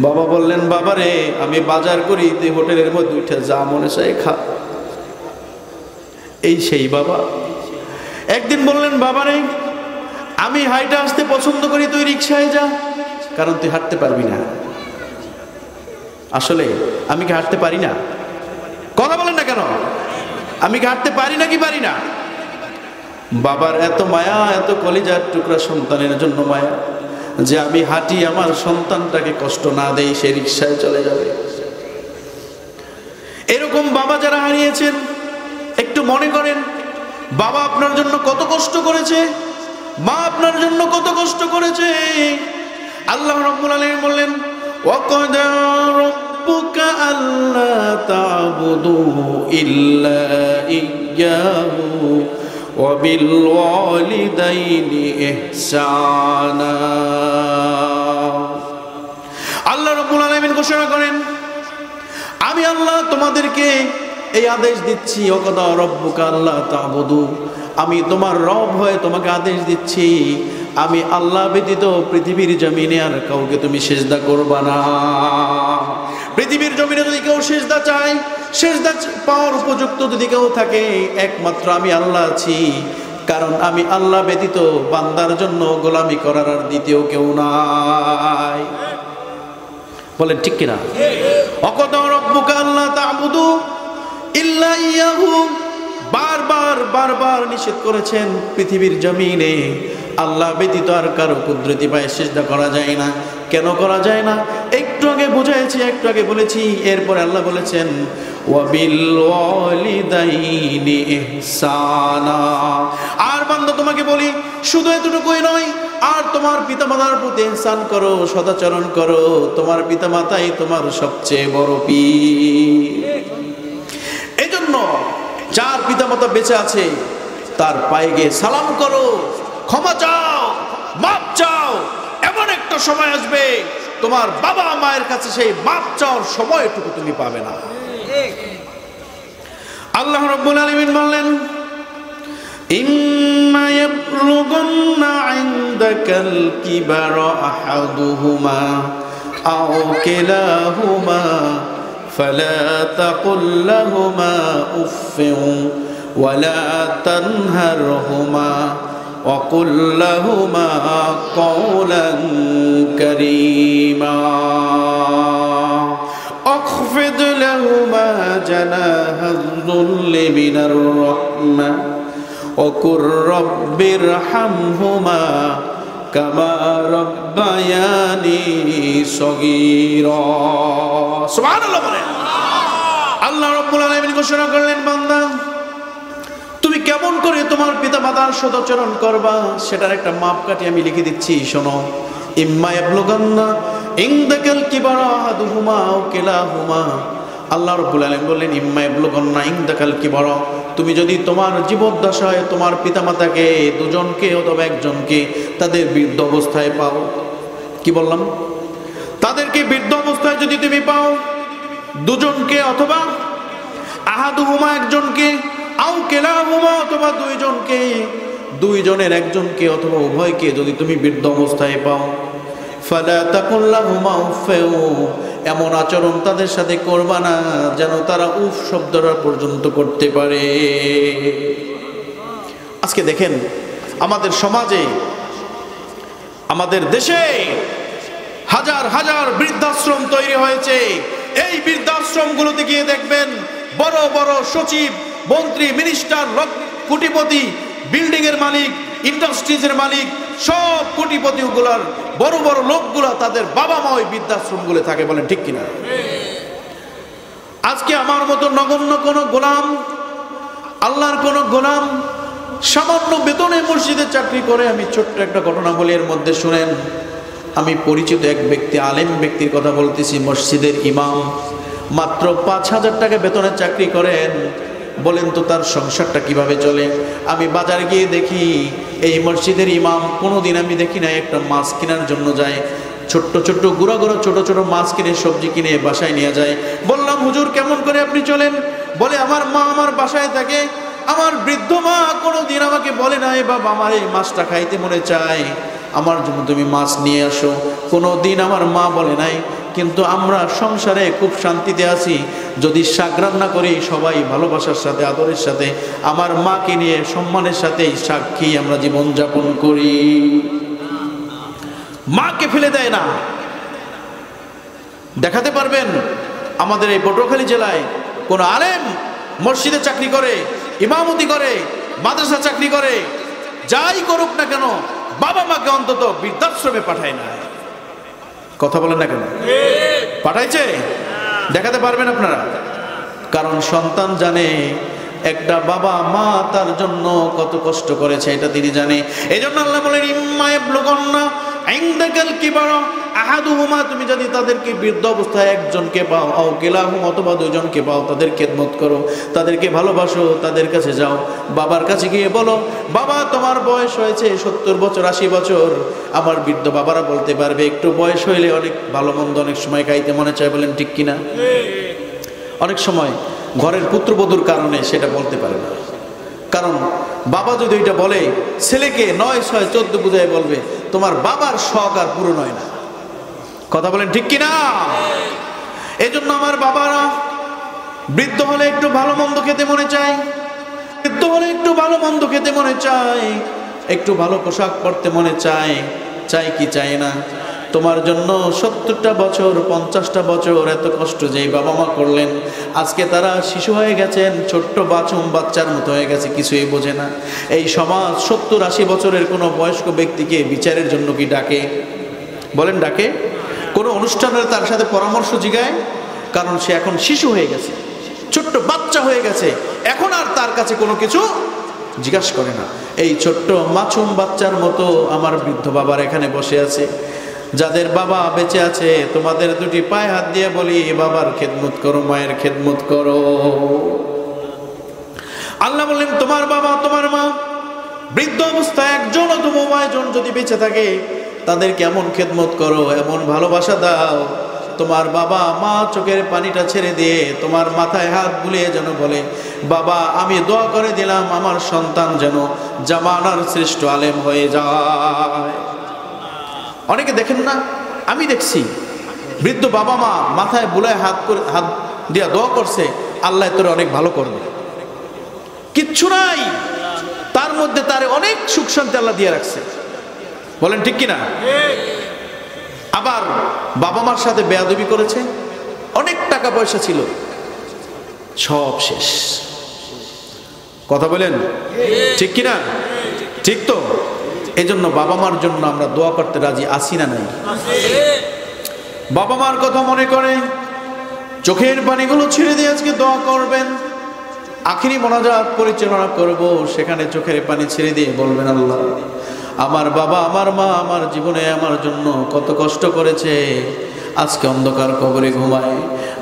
বাবা বললেন, বাবারে আমি বাজার করি, তুই হোটেলের মধ্যে উঠে যা মনে চায় খা। এই সেই বাবা। একদিন বললেন, বাবারে আমি হাইটা আসতে পছন্দ করি, তুই রিক্সায় যা, কারণ তুই হাঁটতে পারবি না। আসলে আমি কি হাঁটতে পারি না? কথা বলেন না কেন? আমি কি হাঁটতে পারি না কি পারি না? বাবার এত মায়া, এত কলিজার টুকরা সন্তানের জন্য মায়া, যে আমি হাঁটি আমার সন্তানটাকে কষ্ট না দেই, সে রিকশায় চলে যাবে। এরকম বাবা যারা হারিয়েছেন একটু মনে করেন, বাবা আপনার জন্য কত কষ্ট করেছে, মা আপনার জন্য কত কষ্ট করেছে। আল্লাহ রাব্বুল আলামিন বললেন, ওয়াকাদা রাব্বুকা আল্লা তা'বুদু ইল্লা ইয়্যাহু ওয়া বিল ওয়ালিদাইনি ইহসানা। আল্লাহ রাব্বুল আলামিন ঘোষণা করেন, আমি আল্লাহ তোমাদেরকে এই আদেশ দিচ্ছি, ওয়াকাদা রাব্বুকা আল্লা তা'বুদু, আমি তোমার রব হয়ে তোমাকে আদেশ দিচ্ছি, আমি আল্লাহ ব্যতীত পৃথিবীর জমিনে আর কাউকে তুমি সিজদা করবা না। পৃথিবীর জমিনে যদি কেউ সিজদা চায়, সিজদা পাওয়ার উপযুক্ত যদি কেউ থাকে, একমাত্র আমি আল্লাহ আছি। কারণ আমি আল্লাহ ব্যতীত বান্দার জন্য গোলামি করার আর দ্বিতীয় কেউ নাই। বলেন ঠিক কিনা? ওয়াকাদা রাব্বুকা আল্লা তা'বুদু ইল্লা ইয়াহু, বারবার নিষেধ করেছেন পৃথিবীর জমিনে আল্লাহ ব্যতীত আর কারো কুদরতি পায়ে সিজদা করা যায় না। কেন করা যায় না? একটু আগে বুঝাইছি, একটু আগে বলেছি। এরপরে আল্লাহ বলেছেন, ওয়া বিল ওয়ালিদাইনি ইহসানা। আর বান্দা তোমাকে বলি, শুধু এতটুকুই নয়, আর তোমার পিতামাতার প্রতি ইহসান করো, সদাচরণ করো। তোমার পিতামাতাই তোমার সবচেয়ে বড় পীর। এজন্য যার পিতামাতা বেঁচে আছে তার পায়ে গিয়ে সালাম করো, ক্ষমা চাও, মাপ চাও। এমন একটা সময় আসবে তোমার বাবা মায়ের কাছে সেই মাপ চাওয়ার সময়টুকু তুমি পাবে না। আল্লাহ রাব্বুল আলামিন বললেন, ইম্মা ইয়াবলুগান্না ইনদাকাল কিবারা আহাদুহুমা আও কিলাহুমা فلا تقل لهما أف ولا تنهرهما وقل لهما قولا كريما واخفض لهما جناح الذل من الرحمة وقل رب ارحمهما কামা রাব্বায়ানি সগীরা। সুবহানাল্লাহ বলেন। আল্লাহ রাব্বুল আলামিন ঘোষণা করলেন, বান্দা তুমি কেমন করে তোমার পিতামাতার সদাচরণ করবা সেটার একটা মাপকাঠি আমি লিখে দিচ্ছি, শোনো। ইম্মা ইয়াবলুগান্না ইনদাকাল কিবারা আহাদুহুমা আও কিলাহুমা। আল্লাহ রাব্বুল আলামিন বললেন, ইম্মা ইয়াবলুগান্না ইনদাকাল কিবারা, তুমি যদি তোমার জীবদ্দশায় তোমার পিতামাতাকে দুজনকে অথবা একজনকে তাদের বৃদ্ধ অবস্থায় পাও। কি বললাম? তাদেরকে বৃদ্ধ অবস্থায় যদি তুমি পাও, দুজনকে অথবা আহাদুহুমা একজনকে, আও কিলাহুমা অথবা দুইজনকে, দুইজনের একজনকে অথবা উভয়কে যদি তুমি বৃদ্ধ অবস্থায় পাও, ফালা তাকুল লাহুমা উফফিউ, এমন আচরণ তাদের সাথে করবা না যেন তারা উফ শব্দটা পর্যন্ত করতে পারে। আজকে দেখেন আমাদের সমাজে, আমাদের দেশে হাজার হাজার বৃদ্ধাশ্রম তৈরি হয়েছে। এই বৃদ্ধাশ্রমগুলোতে গিয়ে দেখবেন বড় বড় সচিব, মন্ত্রী, মিনিস্টার, কোটিপতি, বিল্ডিং এর মালিক, ইন্ডাস্ট্রিজের মালিক, সব কোটিপতিগুলার বড় বড় লোকগুলা তাদের বাবা মা ওই বৃদ্ধাশ্রমগুলো থাকে। বলেন ঠিক কিনা? আজকে আমার মতো নগণ্য কোন গোলাম, আল্লাহর কোন গোলাম সামান্য বেতনে মসজিদে চাকরি করে, আমি ছোট্ট একটা ঘটনা বলি এর মধ্যে শুনেন। আমি পরিচিত এক ব্যক্তি, আলেম ব্যক্তির কথা বলতেছি, মসজিদের ইমাম, মাত্র 5,000 টাকা বেতনে চাকরি করেন। বলেন তো তার সংসারটা কিভাবে চলে? আমি বাজারে গিয়ে দেখি এই মসজিদের ইমাম কোনোদিন আমি দেখি না একটা মাছ কেনার জন্য যায়। ছোট্ট ছোট্ট গুঁড়া গুঁড়া ছোট ছোট মাছ কিনে, সবজি কিনে বাসায় নিয়ে যায়। বললাম, হুজুর কেমন করে আপনি চলেন? বলে, আমার মা আমার বাসায় থাকে, আমার বৃদ্ধ মা কোনোদিন আমাকে বলে নাই, বাবা আমার এই মাছটা খাইতে মনে চায়, আমার জন্য তুমি মাছ নিয়ে আসো। কোনোদিন আমার মা বলে নাই। কিন্তু আমরা সংসারে খুব শান্তিতে আছি। যদি শাক রান্না করি সবাই ভালোবাসার সাথে, আদরের সাথে, আমার মাকে নিয়ে সম্মানের সাথে শাক খেয়ে আমরা জীবনযাপন করি। মাকে ফেলে দেয় না, দেখাতে পারবেন আমাদের এই পটুয়াখালী জেলায় কোন আলেম মসজিদে চাকরি করে, ইমামতি করে, মাদ্রাসা চাকরি করে, যাই করুক না কেন বাবা মাকে অন্তত বৃদ্ধাশ্রমে পাঠায় না? কথা বলেন না কেন? পাঠাইছে? দেখাতে পারবেন আপনারা? কারণ সন্তান জানে একটা বাবা মা তার জন্য কত কষ্ট করেছে, এটা তিনি জানে। এই জন্য আল্লাহ বলেন ইম্মা ইয়াবলুগান্না ইনদাকাল কিবারা আহাদুহুমা, তুমি যদি তাদেরকে বৃদ্ধ অবস্থায় একজনকে পাও, আও কিলাহুমা, অথবা দুইজনকে পাও, তাদের খেদমত করো, তাদেরকে ভালোবাসো, তাদের কাছে যাও, বাবার কাছে গিয়ে বলো বাবা তোমার বয়স হয়েছে 70 বছর 80 বছর। আমার বৃদ্ধ বাবারা বলতে পারবে একটু বয়স হইলে অনেক ভালো মন্দ অনেক সময় খাইতে মনে চায়, বলেন ঠিক কিনা? অনেক সময় ঘরের পুত্রবধূর কারণে সেটা বলতে পারে না, কারণ বাবা যদি এটা বলে ছেলেকে 9, 6, 14 বুঝায় বলবে তোমার বাবার শখ আর পূরণ হয় না। কথা বলেন ঠিক কিনা? এই জন্য আমার বাবারা বৃদ্ধ হলে একটু ভালো মন্দ খেতে মনে চায়, বৃদ্ধ হলে একটু ভালো মন্দ খেতে মনে চায়, একটু ভালো পোশাক পরতে মনে চায়, চাই কি চায় না? তোমার জন্য 70টা বছর 50টা বছর এত কষ্ট যেই বাবা মা করলেন, আজকে তারা শিশু হয়ে গেছেন, ছোট্ট বাচ্চার মতো হয়ে গেছে, কিছুই বোঝে না। এই সমাজ 70-80 বছরের কোনো বয়স্ক ব্যক্তিকে বিচারের জন্য কি ডাকে? বলেন ডাকে? কোনো অনুষ্ঠানের তার সাথে পরামর্শ জিগায়? কারণ সে এখন শিশু হয়ে গেছে, ছোট্ট বাচ্চা হয়ে গেছে, এখন আর তার কাছে কোনো কিছু জিজ্ঞাসা করে না। এই ছোট্ট মাছুম বাচ্চার মতো আমার বৃদ্ধ বাবার এখানে বসে আছে। যাদের বাবা বেঁচে আছে তোমাদের দুটি পায়ে হাত দিয়ে বলি বাবার খেদমত করো, মায়ের খেদমত করো। আল্লাহ বললেন তোমার বাবা তোমার মা বৃদ্ধ অবস্থায় একজন অথবা উভয়জন যদি বেঁচে থাকে তাদেরকে এমন খেদমত করো, এমন ভালোবাসা দাও, তোমার বাবা মা চোখের পানিটা ছেড়ে দিয়ে তোমার মাথায় হাত বুলিয়ে যেন বলে বাবা আমি দোয়া করে দিলাম আমার সন্তান যেন জামানার শ্রেষ্ঠ আলেম হয়ে যায়। অনেকে দেখেন না, আমি দেখছি বৃদ্ধ বাবা মা মাথায় বুলায় হাত দিয়া দোয়া করছে আল্লাহ তোরে অনেক ভালো করবে। কিচ্ছু নাই তার মধ্যে, তার অনেক সুখ শান্তি আল্লাহ দিয়ে রাখছে। বলেন ঠিক কিনা? আবার বাবা মার সাথে বেয়াদবি করেছে, অনেক টাকা পয়সা ছিল, সব শেষ। কথা বলেন ঠিক কিনা? ঠিক তো? এই জন্য বাবা মার জন্য আমরা দোয়া করতে রাজি আছি না নাই? বাবা মার কথা মনে করে চোখের পানিগুলো ছেড়ে দিয়ে আজকে দোয়া করবেন। আখিরি মোনাজাত পরিচালনা করব, সেখানে চোখের পানি ছেড়ে দিয়ে বলবেন আল্লাহ আমার বাবা আমার মা আমার জীবনে আমার জন্য কত কষ্ট করেছে, আজকে অন্ধকার কবরে ঘুমায়,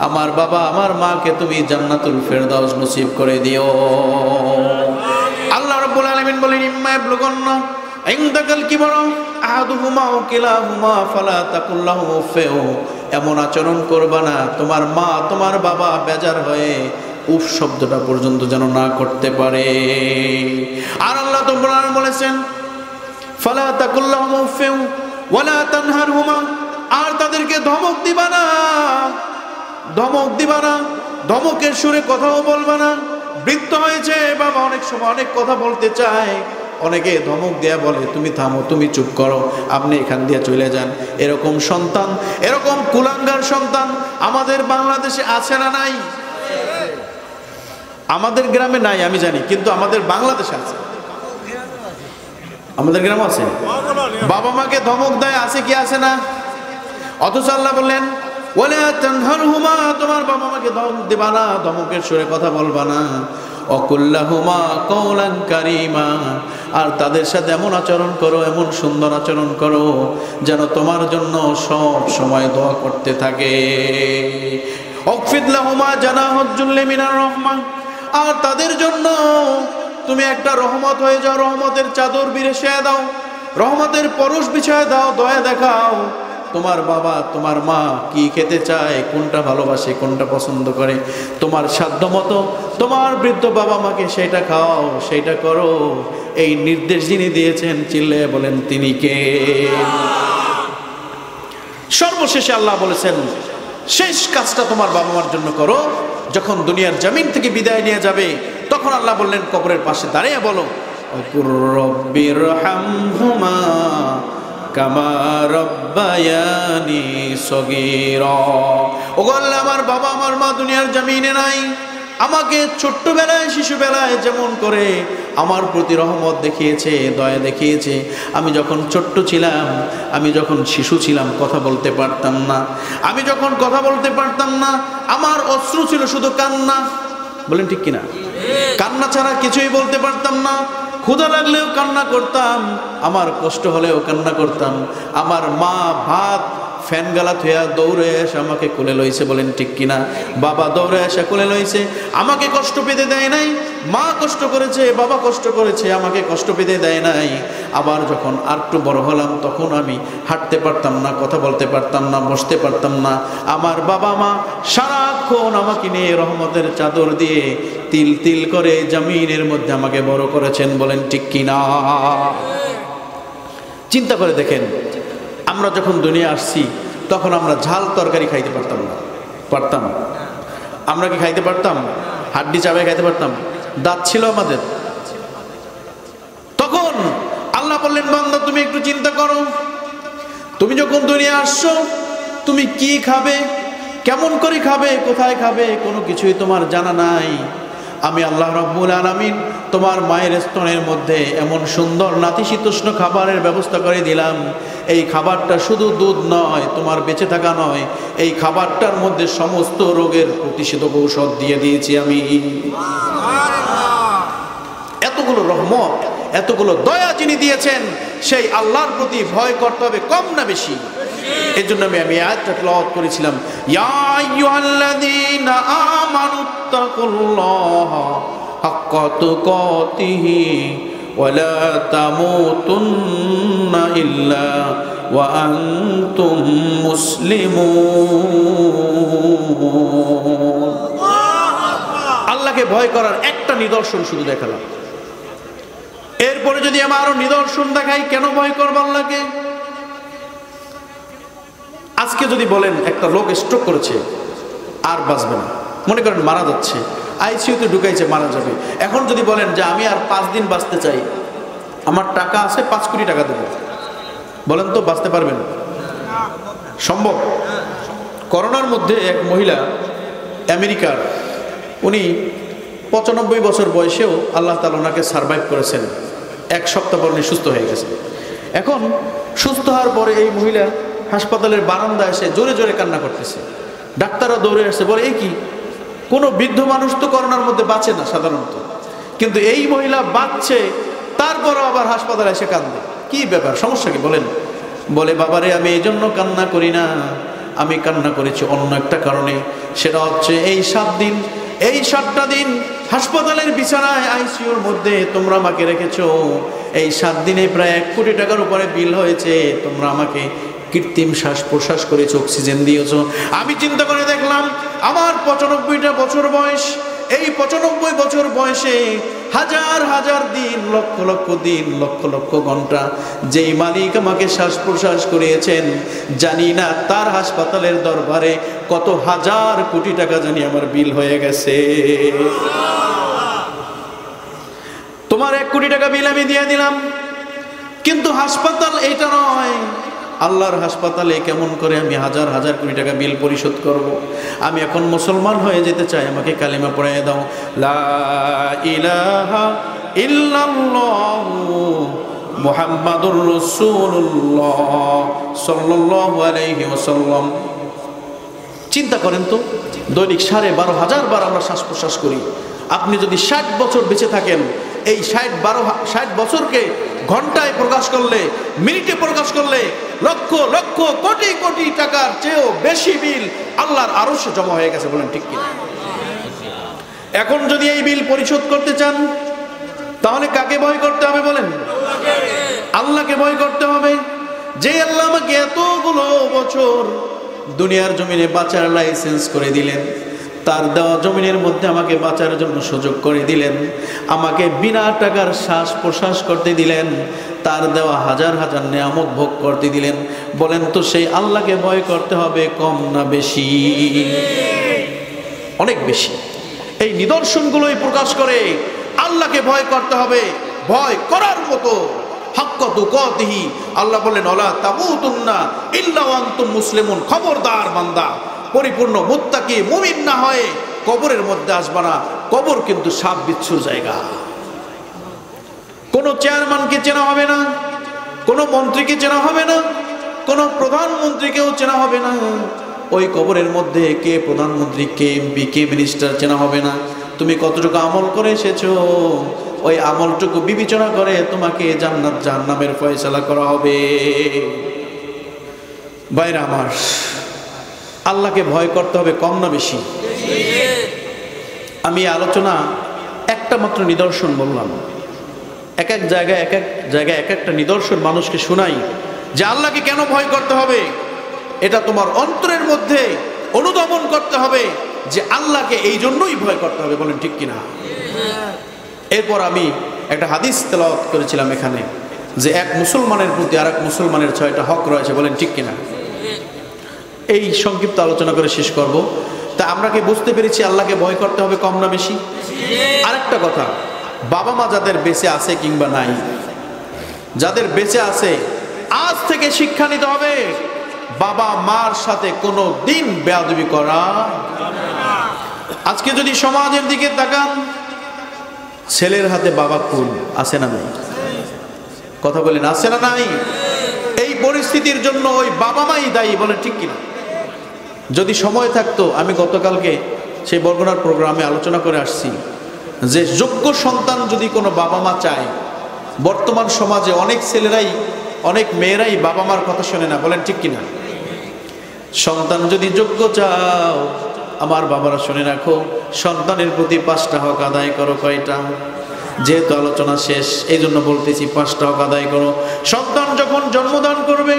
আমার বাবা আমার মাকে তুমি জান্নাতুল ফেরদাউস নসিব করে দিও। আল্লাহ রাব্বুল আলামিন বলেন ইম্মা ইয়াবলুগান্না ইনদাকাল কিবারা আহাদুহুমা আও কিলাহুমা ফালা তাকুল লাহুমা উফফিন, এমন আচরণ করবা না তোমার মা তোমার বাবা বেজার হয়ে উফ শব্দটা পর্যন্ত যেন না করতে পারে। আর আল্লাহ তাআলা বলেছেন ফালা তাকুল লাহুমা উফফিন ওয়ালা তানহারহুমা, আর তাদেরকে ধমক দিবা না, ধমক দিবা না, ধমকের সুরে কথাও বলবা না। বৃদ্ধ হয়েছে বাবা, অনেক সময় অনেক কথা বলতে চায়, অনেকে ধমক দেয়া বলে তুমি থামো, তুমি চুপ করো, আপনি এখান দিয়ে চলে যান। এরকম সন্তান, এরকম কুলাঙ্গার সন্তান আমাদের বাংলাদেশে আছে না নাই? আমাদের গ্রামে নাই আমি জানি, কিন্তু আমাদের বাংলাদেশে আছে, আমাদের গ্রামে আছে। বাবা মাকে ধমক দেয়, আছে কি আছে না? অথচ আল্লাহ বললেন ওয়ালা তানহারহুমা, তোমার বাবা মাকে ধমক দিবা না, ধমকের সুরে কথা বলবা না। অকুল্লাহুমা কওলান কারীমা, আর তাদের সাথে এমন আচরণ করো, এমন সুন্দর আচরণ করো যেন তোমার জন্য সব সময় দোয়া করতে থাকে। ওয়াকফিদ লাহুমা জানাহুজ যুল্লি মিনার রাহমা, আর তাদের জন্য তুমি একটা রহমত হয়ে যাও, রহমতের চাদর বিছিয়ে দাও, রহমতের পরশ বিছায় দাও, দয়া দেখাও। তোমার বাবা তোমার মা কি খেতে চায়, কোনটা ভালোবাসে, কোনটা পছন্দ করে, তোমার সাধ্য মতো তোমার বৃদ্ধ বাবা মাকে সেটা খাও, সেটা করো। এই নির্দেশ যিনি দিয়েছেন চিল্লে বলেন তিনি কে? সর্বশেষে আল্লাহ বলেছেন শেষ কাজটা তোমার বাবা মার জন্য করো। যখন দুনিয়ার জমিন থেকে বিদায় নিয়ে যাবে তখন আল্লাহ বললেন কবরের পাশে দাঁড়িয়ে বলো রব্বিরহামহুমা কামা রব্বায়ানি সগীরা। ওগো আল্লাহ, আমার বাবা আমার মা দুনিয়ার জমিনে নাই, আমাকে ছোট্টবেলায় শিশুবেলায় যেমন করে আমার প্রতি রহমত দেখিয়েছে, দয়া দেখিয়েছে। আমি যখন ছোট্ট ছিলাম, আমি যখন শিশু ছিলাম, কথা বলতে পারতাম না। আমি যখন কথা বলতে পারতাম না, আমার অশ্রু ছিল শুধু কান্না। বলেন ঠিক কিনা? কান্না ছাড়া কিছুই বলতে পারতাম না। ক্ষুধা লাগলেও কান্না করতাম, আমার কষ্ট হলেও কান্না করতাম। আমার মা ভাত ফ্যান গালা থুয়া দৌড়ে এসে আমাকে কোলে লইছে। বলেন ঠিক কিনা? বাবা দৌড়ে এসে কোলে লইছে, আমাকে কষ্ট পেতে দেয় নাই। মা কষ্ট করেছে, বাবা কষ্ট করেছে, আমাকে কষ্ট পেতে দেয় নাই। আবার যখন আর একটু বড় হলাম, তখন আমি হাঁটতে পারতাম না, কথা বলতে পারতাম না, বসতে পারতাম না। আমার বাবা মা সারাক্ষণ আমাকে নিয়ে রহমতের চাদর দিয়ে তিল তিল করে জমিনের মধ্যে আমাকে বড় করেছেন। বলেন ঠিক কিনা? চিন্তা করে দেখেন, আমরা যখন দুনিয়া আসছি তখন আমরা ঝাল তরকারি খাইতে পারতাম না। পারতাম? আমরা কি খাইতে পারতাম? হাড্ডি চাবাই খাইতে পারতাম? দাঁত ছিল আমাদের? তখন আল্লাহ বললেন, বান্দা তুমি একটু চিন্তা করো, তুমি যখন দুনিয়া আসছো তুমি কি খাবে, কেমন করে খাবে, কোথায় খাবে, কোনো কিছুই তোমার জানা নাই। আমি আল্লাহ রাব্বুল আলামিন তোমার মায়ের স্তনের মধ্যে এমন সুন্দর নাতিশীতোষ্ণ খাবারের ব্যবস্থা করে দিলাম। এই খাবারটা শুধু দুধ নয়, তোমার বেঁচে থাকা নয়, এই খাবারটার মধ্যে সমস্ত রোগের প্রতিষেধক ঔষধ দিয়ে দিয়েছি আমি। এতগুলো রহমত, এতগুলো দয়া যিনি দিয়েছেন, সেই আল্লাহর প্রতি ভয় করতে হবে, কম না বেশি? এই জন্য আমি আয়াতটা তেলাওয়াত করেছিলাম, ইয়া আইয়ুহাল্লাযীনা আমানুত্তাকুল্লাহা হাক্কা তুকাতিহি ওয়া লা তামুতুন্না ইল্লা ওয়া আনতুম মুসলিমুন। আল্লাহকে ভয় করার একটা নিদর্শন শুধু দেখালাম। এরপরে যদি আমি আরো নিদর্শন দেখাই কেন ভয় করব আল্লাহকে। আজকে যদি বলেন একটা লোক স্ট্রোক করেছে, আর বাঁচবে না, মনে করেন মারা যাচ্ছে, আইসিইউতে ঢুকাইছে, মারা যাবে। এখন যদি বলেন যে আমি আর 5 দিন বাঁচতে চাই, আমার টাকা আছে, 5 কোটি টাকা দেবো, বলেন তো বাঁচতে পারবেন? সম্ভব? করোনার মধ্যে এক মহিলা আমেরিকার, উনি 95 বছর বয়সেও আল্লাহ তাআলা ওনাকে সারভাইভ করেছেন। 1 সপ্তাহ পর উনি সুস্থ হয়ে গেছেন। এখন সুস্থ হওয়ার পরে এই মহিলা হাসপাতালের বারান্দায় এসে জোরে জোরে কান্না করতেছে। ডাক্তাররা দৌড়ে আসছে, বলে এই কি, কোনো বৃদ্ধ মানুষ তো করোনার মধ্যে বাঁচে না সাধারণত, কিন্তু এই মহিলা বাঁচছে, তারপরও আবার হাসপাতালে এসে কান্দে। কি ব্যাপার, সমস্যা কি বলেন? বলে বাবারে, আমি এই জন্য কান্না করি না, আমি কান্না করেছি অন্য একটা কারণে। সেটা হচ্ছে এই 7টা দিন হাসপাতালের বিছানায় আইসিইউর মধ্যে তোমরা আমাকে রেখেছো। এই 7 দিনে প্রায় 1 কোটি টাকার উপরে বিল হয়েছে। তোমরা আমাকে কৃত্রিম শ্বাস প্রশ্বাস করেছো, অক্সিজেন দিয়েছো। আমি চিন্তা করে দেখলাম আমার 95টা বছর বয়স, এই 95 বছর বয়সে হাজার হাজার দিন, লক্ষ লক্ষ দিন, লক্ষ লক্ষ ঘন্টা যেই মালিক আমাকে শ্বাস প্রশ্বাস করিয়েছেন, জানি না তার হাসপাতালের দরবারে কত হাজার কোটি টাকা জানি আমার বিল হয়ে গেছে। তোমার 1 কোটি টাকা বিল আমি দিয়ে দিলাম, কিন্তু হাসপাতাল এটা নয়। আল্লাহর হাসপাতালে কেমন করে আমি হাজার হাজার কোটি টাকা বিল পরিশোধ করব? আমি এখন মুসলমান হয়ে যেতে চাই, আমাকে কালিমা পড়াইয়া দাও, লা ইলাহা ইল্লাল্লাহু মুহাম্মাদুর রাসূলুল্লাহ সাল্লাল্লাহু আলাইহি ওয়াসাল্লাম। চিন্তা করেন তো, দৈনিক 12,500 বার আমরা শ্বাস প্রশ্বাস করি। আপনি যদি 60 বছর বেঁচে থাকেন, এই 60 বছরকে ঘন্টায় প্রকাশ করলে, মিনিটে প্রকাশ করলে, লক্ষ লক্ষ কোটি কোটি টাকার চেয়েও বেশি বিল আল্লাহর আরশে জমা হয়ে গেছে। বলেন ঠিক কিনা? এখন যদি এই বিল পরিশোধ করতে চান, তাহলে কাকে ভয় করতে হবে বলেন? আল্লাহকে ভয় করতে হবে, যে আল্লাহ আমাকে এতগুলো বছর দুনিয়ার জমিনে বাঁচার লাইসেন্স করে দিলেন, তার দেওয়া জমিনের মধ্যে আমাকে বাঁচার জন্য সুযোগ করে দিলেন, আমাকে বিনা টাকার শ্বাস প্রশ্বাস করতে দিলেন, তার দেওয়া হাজার হাজার নেয়ামত ভোগ করতে দিলেন। বলেন তো সেই আল্লাহকে ভয় করতে হবে কম না বেশি? অনেক বেশি। এই নিদর্শনগুলোই প্রকাশ করে আল্লাহকে ভয় করতে হবে, ভয় করার মতো হাক্কা তুকাতিহি। আল্লাহ বললেন ওয়ালা তামুতুন্না ইল্লা ওয়া আনতুম মুসলিমুন, খবরদার বান্দা পরিপূর্ণ মুত্তাকি মুমিন না হয়ে কবরের মধ্যে আসবা না। কবর কিন্তু সাপ বিচ্ছুর জায়গা। কোনো চেয়ারম্যানকে চেনা হবে না, কোনো মন্ত্রীকে চেনা হবে না, কোনো প্রধানমন্ত্রীকেও চেনা হবে না। ওই কবরের মধ্যে কে প্রধানমন্ত্রী, কে এমপি, কে মিনিস্টার চেনা হবে না। তুমি কতটুকু আমল করে এসেছো, ওই আমলটুকু বিবেচনা করে তোমাকে জান্নাত জাহান্নামের ফয়সালা করা হবে। ভাইরা আমার, আল্লাহকে ভয় করতে হবে, কম না বেশি? আমি আলোচনা একটা মাত্র নিদর্শন বললাম, এক এক জায়গায় এক একটা নিদর্শন মানুষকে শোনাই যে আল্লাহকে কেন ভয় করতে হবে। এটা তোমার অন্তরের মধ্যে অনুধাবন করতে হবে যে আল্লাহকে এই জন্যই ভয় করতে হবে। বলেন ঠিক কিনা? এরপর আমি একটা হাদিস তেলাওয়াত করেছিলাম এখানে যে এক মুসলমানের প্রতি আর এক মুসলমানের 6টা হক রয়েছে। বলেন ঠিক কিনা? এই সংক্ষিপ্ত আলোচনা করে শেষ করব। তা আমরা কি বুঝতে পেরেছি আল্লাহকে ভয় করতে হবে, কম না বেশি? আরেকটা কথা, বাবা মা যাদের বেঁচে আছে কিংবা নাই, যাদের বেঁচে আছে আজ থেকে শিক্ষা নিতে হবে বাবা মার সাথে কোনো দিন বেয়াদবি করা। আজকে যদি সমাজের দিকে তাকান, ছেলের হাতে বাবা খুন আছে না নাই? কথা বলেন, আছে না নাই? এই পরিস্থিতির জন্য ওই বাবা মাই দায়ী। বলেন ঠিক কিনা? যদি সময় থাকতো, আমি গতকালকে সেই বরগুনার প্রোগ্রামে আলোচনা করে আসছি যে যোগ্য সন্তান যদি কোনো বাবা মা চায়, বর্তমান সমাজে অনেক ছেলেরাই অনেক মেয়েরাই বাবা মার কথা শোনে না। বলেন ঠিক কিনা? সন্তান যদি যোগ্য চাও, আমার বাবারা শুনে রাখো, সন্তানের প্রতি 5টা হক আদায় করো। কয়টা? যেহেতু আলোচনা শেষ এই জন্য বলতেছি 5টা হক আদায় করো। সন্তান যখন জন্মদান করবে,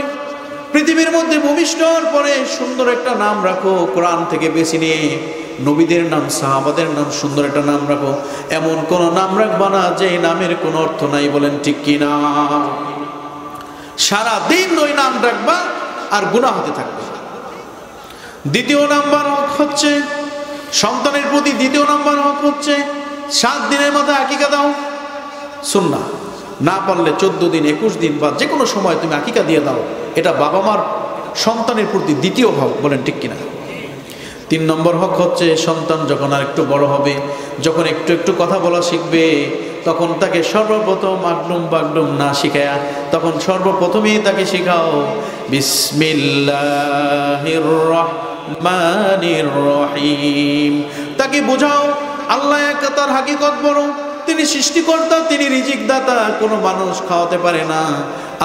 পৃথিবীর মধ্যে ভূমিষ্ঠ হওয়ার পরে সুন্দর একটা নাম রাখো, কোরআন থেকে বেছে নিয়ে নবীদের নাম, সাহাবাদের নাম, সুন্দর একটা নাম রাখো। এমন কোন নাম রাখবা না যে নামের কোনো অর্থ নাই। বলেন ঠিক কিনা? সারা দিন ওই নাম রাখবা আর গুনাহ হতে থাকবে। দ্বিতীয় নাম্বার হক হচ্ছে সন্তানের প্রতি, দ্বিতীয় নাম্বার হক হচ্ছে 7 দিনের মাথায় আকিকা দাও। সুন্নাহ, না পারলে 14 দিন, 21 দিন বা যে কোনো সময় তুমি আকিকা দিয়ে দাও। এটা বাবা মার সন্তানের প্রতি দ্বিতীয় হক। বলেন ঠিক কিনা? 3 নম্বর হক হচ্ছে সন্তান যখন আর একটু বড় হবে, যখন একটু একটু কথা বলা শিখবে, তখন তাকে সর্বপ্রথম আগডুম বাগডুম না শিখায়া তখন সর্বপ্রথমেই তাকে শিখাও বিসমিল্লাহির রহমানির রহিম। তাকে বোঝাও আল্লাহ এক, তার হাকিকত বড়, তিনি সৃষ্টিকর্তা, তিনি রিজিক দাতা, কোনো মানুষ খাওয়াতে পারে না,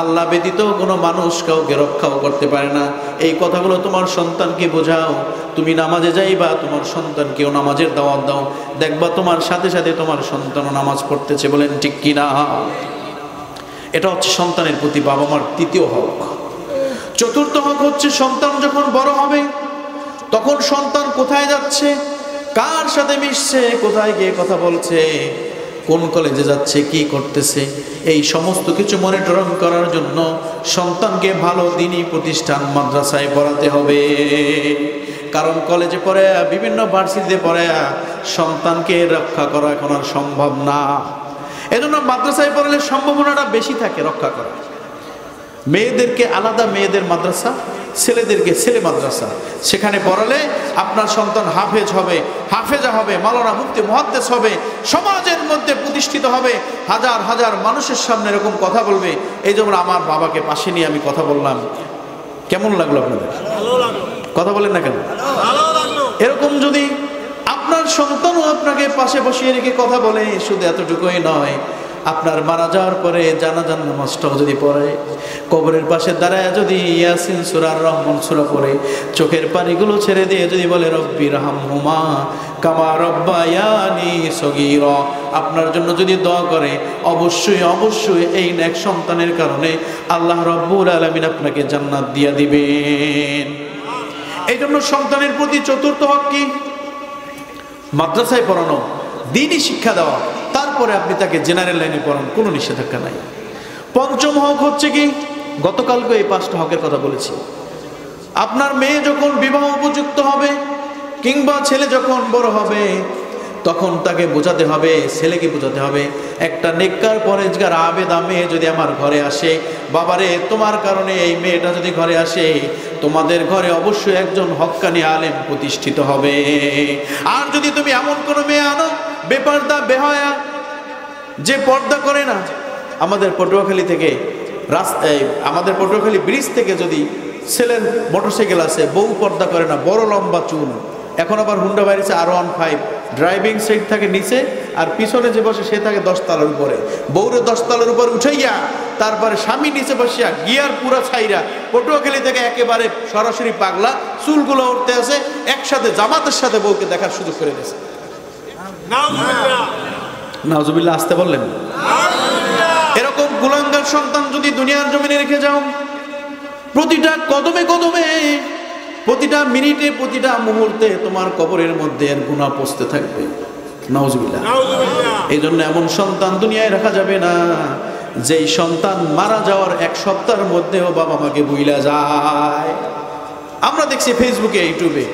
আল্লাহ ব্যতীত কোনো মানুষ কাউকে রক্ষাও করতে পারে না। এই কথাগুলো তোমার সন্তানকে বোঝাও। তুমি নামাজে যাইবা, তোমার সন্তানকেও নামাজের দাওয়াত দাও, দেখবা তোমার সাথে সাথে তোমার সন্তানও নামাজ পড়তেছে। বলেন ঠিক কিনা? এটা হচ্ছে সন্তানের প্রতি বাবা মার তৃতীয় হক। চতুর্থ হক হচ্ছে সন্তান যখন বড় হবে তখন সন্তান কোথায় যাচ্ছে, কার সাথে মিশছে, কোথায় গিয়ে কথা বলছে, কোন কলেজে যাচ্ছে, কি করতেছে, এই সমস্ত কিছু মনিটরিং করার জন্য সন্তানকে ভালো দ্বীনি প্রতিষ্ঠান মাদ্রাসায় পড়াতে হবে। কারণ কলেজে পড়ে, বিভিন্ন ভার্সিটিতে পড়ে সন্তানকে রক্ষা করা এখন আর সম্ভব না। এজন্য মাদ্রাসায় পড়ালে সম্ভাবনাটা বেশি থাকে রক্ষা করা। মেয়েদেরকে আলাদা মেয়েদের মাদ্রাসা, ছেলেদেরকে ছেলে মাদ্রাসা, সেখানে পড়ালে আপনার সন্তান হাফেজ হবে, হাফেজা হবে, মাওলানা মুফতি মুহাদ্দিস হবে, সমাজের মধ্যে প্রতিষ্ঠিত হবে, হাজার হাজার মানুষের সামনে এরকম কথা বলবে। এই যেমন আমার বাবাকে পাশে নিয়ে আমি কথা বললাম, কেমন লাগলো আপনাদের? কথা বলেন না কেন? এরকম যদি আপনার সন্তানও আপনাকে পাশে বসিয়ে রেখে কথা বলে, শুধু এতটুকুই নয়, আপনার মারা যাওয়ার পরে জানাজার নামাজটাও যদি পড়ে, কবরের পাশে দাঁড়ায় যদি ইয়াসিন সূরা আর রহমান সূরা পড়ে, চোখের পানিগুলো ছেড়ে দিয়ে যদি বলে রব্বি রহমহুমা কামা রব্বায়ানি সগীরা, আপনার জন্য যদি দোয়া করে, অবশ্যই অবশ্যই এই নেক সন্তানের কারণে আল্লাহ রব্বুল আলামিন আপনাকে জান্নাত দিয়ে দিবেন। এই জন্য সন্তানের প্রতি চতুর্থ হক কি? মাদ্রাসায় পড়ানো, দ্বীনি শিক্ষা দেওয়া, তারপরে আপনি তাকে জেনারেল লাইনে পড়ান, কোনো নিষেধাজ্ঞা নাই। পঞ্চম হক হচ্ছে কি? গতকালকে এই 5টা হকের কথা বলেছি। আপনার মেয়ে যখন বিবাহ উপযুক্ত হবে কিংবা ছেলে যখন বড় হবে, তখন তাকে বোঝাতে হবে, ছেলেকে বোঝাতে হবে, একটা নেককার পরেজগার আবেদা মেয়ে যদি আমার ঘরে আসে, বাবারে তোমার কারণে এই মেয়েটা যদি ঘরে আসে, তোমাদের ঘরে অবশ্যই একজন হক্কানি আলেম প্রতিষ্ঠিত হবে। আর যদি তুমি এমন কোনো মেয়ে আনো বেপর্দা বেহায়া, যে পর্দা করে না, আমাদের পটুয়াখালী থেকে রাস্তায়, আমাদের পটুয়াখালী ব্রিজ থেকে যদি ছেলের মোটরসাইকেল আছে, বউ পর্দা করে না, বড় লম্বা চুল, এখন আবার হুন্ডা বাইরেছে R15, ড্রাইভিং সিট থাকে নিচে, আর পিছনে যে বসে সে থাকে 10 তলার উপরে, বউরে 10 তলার উপরে উঠাইয়া তারপরে স্বামী নিচে বসিয়া গিয়ার পুরা ছাইরা পটুয়াখালী থেকে একেবারে সরাসরি পাগলা, চুলগুলো উঠতে আছে, একসাথে জামাতের সাথে বউকে দেখার সুযোগ করে দিয়েছে। নাউজুবিল্লাহ, আসতে বললেন। এরকম কুলাঙ্গার সন্তান যদি দুনিয়ার জমিনে রেখে যাও, প্রতিটা কদমে কদমে, প্রতিটা মিনিটে, প্রতিটা মুহূর্তে তোমার কবরের মধ্যে এর গুনাহ পৌঁছতে থাকবে। নাউজুবিল্লাহ। এই জন্য এমন সন্তান দুনিয়ায় রাখা যাবে না যেই সন্তান মারা যাওয়ার 1 সপ্তাহের মধ্যেও বাবা মাকে ভুইলা যায়। আমরা দেখছি ফেসবুকে, ইউটিউবে,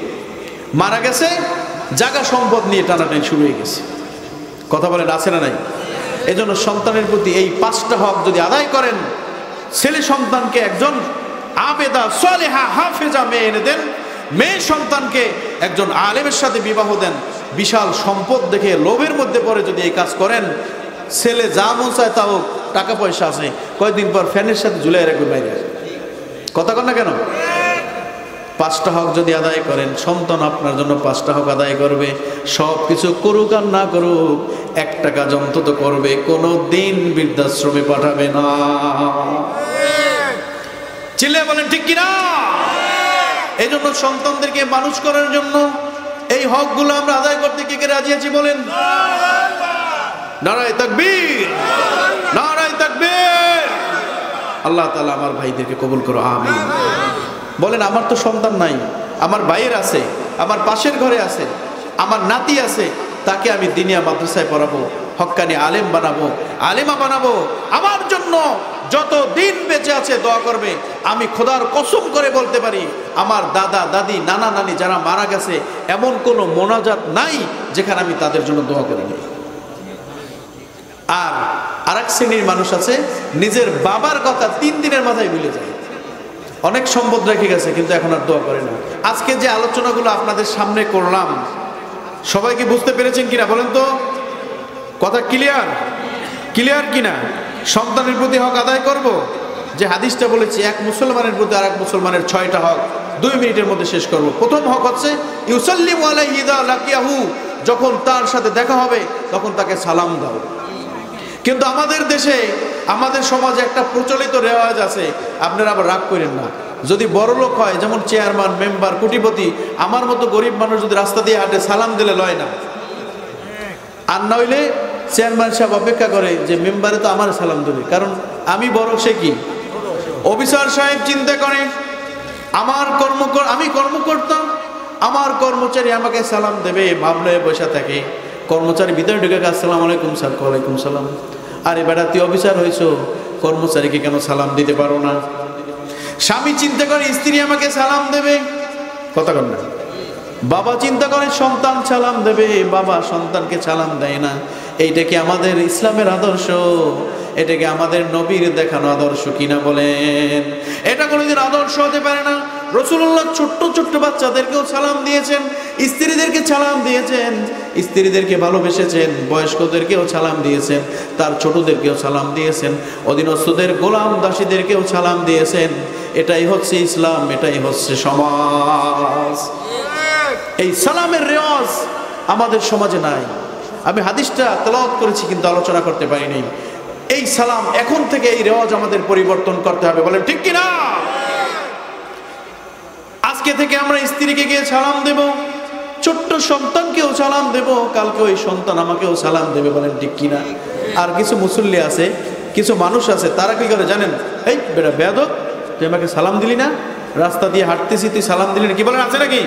মারা গেছে, জায়গা সম্পদ নিয়ে টানাটানি শুরু হয়ে গেছে। কথা বলেন, আছে না নাই? এই জন্য সন্তানের প্রতি এই 5টা হক যদি আদায় করেন, ছেলে সন্তানকে একজন আবেদা সালেহা হাফেজা মেয়ে এনে দেন, মেয়ে সন্তানকে একজন আলেমের সাথে বিবাহ দেন, বিশাল সম্পদ দেখে লোভের মধ্যে পড়ে যদি এই কাজ করেন, ছেলে যা মন চায় তাও, টাকা পয়সা আছে, কয়েকদিন পর ফ্যানের সাথে ঝুলে রাখবে বাইরে। কথা কন না কেন? 5টা হক যদি আদায় করেন, সন্তান আপনার জন্য 5টা হক আদায় করবে। সব কিছু করুক আর না করুক, 1 টাকা অন্তত করবে, কোনো দিন বৃদ্ধাশ্রমে পাঠাবে না। চিল্লায় বলেন ঠিক কিনা? এই জন্য সন্তানদেরকে মানুষ করার জন্য এই হকগুলো আমরা আদায় করতে কে কে রাজি আছি বলেন? নারায়ে তাকবীর, নারায়ে তাকবীর। আল্লাহ তাআলা আমার ভাইদেরকে কবুল করো, আমিন। বলেন, আমার তো সন্তান নাই, আমার ভাইয়ের আছে, আমার পাশের ঘরে আছে, আমার নাতি আছে, তাকে আমি দিনিয়া মাদ্রাসায় পড়াবো, হক্কানি আলেম বানাবো, আলেমা বানাবো। আমার জন্য যত দিন বেঁচে আছে দোয়া করবে। আমি খোদার কসম করে বলতে পারি, আমার দাদা দাদি নানা নানি যারা মারা গেছে, এমন কোনো মোনাজাত নাই যেখানে আমি তাদের জন্য দোয়া করিনি। আর আরেক শ্রেণীর মানুষ আছে, নিজের বাবার কথা 3 দিনের মাথায় ভুলে যায়। অনেক সম্পদ রেখে গেছে কিন্তু এখন আর দোয়া করে না। আজকে যে আলোচনাগুলো আপনাদের সামনে করলাম, সবাই কি বুঝতে পেরেছেন কিনা বলেন তো? কথা ক্লিয়ার? ক্লিয়ার কিনা? সন্তানের প্রতি হক আদায় করব, যে হাদিসটা বলেছি, এক মুসলমানের প্রতি আরেক মুসলমানের 6টা হক 2 মিনিটের মধ্যে শেষ করব। প্রথম হক হচ্ছে ইউসাল্লিমু আলাইহি ইযা লাকিয়াহু, যখন তার সাথে দেখা হবে তখন তাকে সালাম দাও। কিন্তু আমাদের দেশে, আমাদের সমাজে একটা প্রচলিত রেওয়াজ আছে, আপনারা আবার রাগ করেন না, যদি বড় লোক হয়, যেমন চেয়ারম্যান, মেম্বার, কোটিপতি, আমার মতো গরিব মানুষ যদি রাস্তা দিয়ে হাঁটে, সালাম দিলে লয় না। আর নইলে চেয়ারম্যান সাহেব অপেক্ষা করে যে মেম্বারে তো আমার সালাম দেবে, কারণ আমি বড়, সে কি? অফিসার সাহেব চিন্তা করে, আমি কর্মকর্তা, আমার কর্মচারী আমাকে সালাম দেবে, ভাবলে বসে থাকে। কর্মচারী ভিতরে ঢুকে, আসসালামু আলাইকুম স্যার। ওয়ালাইকুম সালাম। আরে বেটা, তুই অফিসার হয়েছো, কর্মচারীকে কেন সালাম দিতে পারো না? স্বামী চিন্তা করে স্ত্রী আমাকে সালাম দেবে, কথা কন না। বাবা চিন্তা করে সন্তান সালাম দেবে, বাবা সন্তানকে সালাম দেয় না। এইটা কি আমাদের ইসলামের আদর্শ? এটা কি আমাদের নবীর দেখানো আদর্শ কিনা বলেন? এটা কোনোদিন আদর্শ হতে পারে না। রাসূলুল্লাহ ছোট্ট ছোট্ট বাচ্চাদেরকেও সালাম দিয়েছেন, স্ত্রীদেরকে সালাম দিয়েছেন, স্ত্রীদেরকে ভালোবেসেছেন, বয়স্কদেরকেও সালাম দিয়েছেন, তার ছোটদেরকেও সালাম দিয়েছেন, অধীনস্থদের গোলাম দাসীদেরকেও সালাম দিয়েছেন। এটাই হচ্ছে ইসলাম, এটাই হচ্ছে সমাজ। এই সালামের রেওয়াজ আমাদের সমাজে নাই। আমি হাদিসটা তেলাওয়াত করেছি কিন্তু আলোচনা করতে পারিনি। এই সালাম এখন থেকে, এই রেওয়াজ আমাদের পরিবর্তন করতে হবে, বলেন ঠিক কিনা? আজকে থেকে আমরা স্ত্রীকে গিয়ে সালাম দেব, ছোট্ট সন্তানকেও সালাম দেব, কালকে ওই সন্তান আমাকেও সালাম দেবে, বলেন ঠিক কিনা? আর কিছু মুসল্লি আছে, কিছু মানুষ আছে, তারা কি করে জানেন? এই বেটা বেয়াদব, তুই আমাকে সালাম দিলি না, রাস্তা দিয়ে হাঁটতেছি তুই সালাম দিলি না, কি বলেন, আছে নাকি?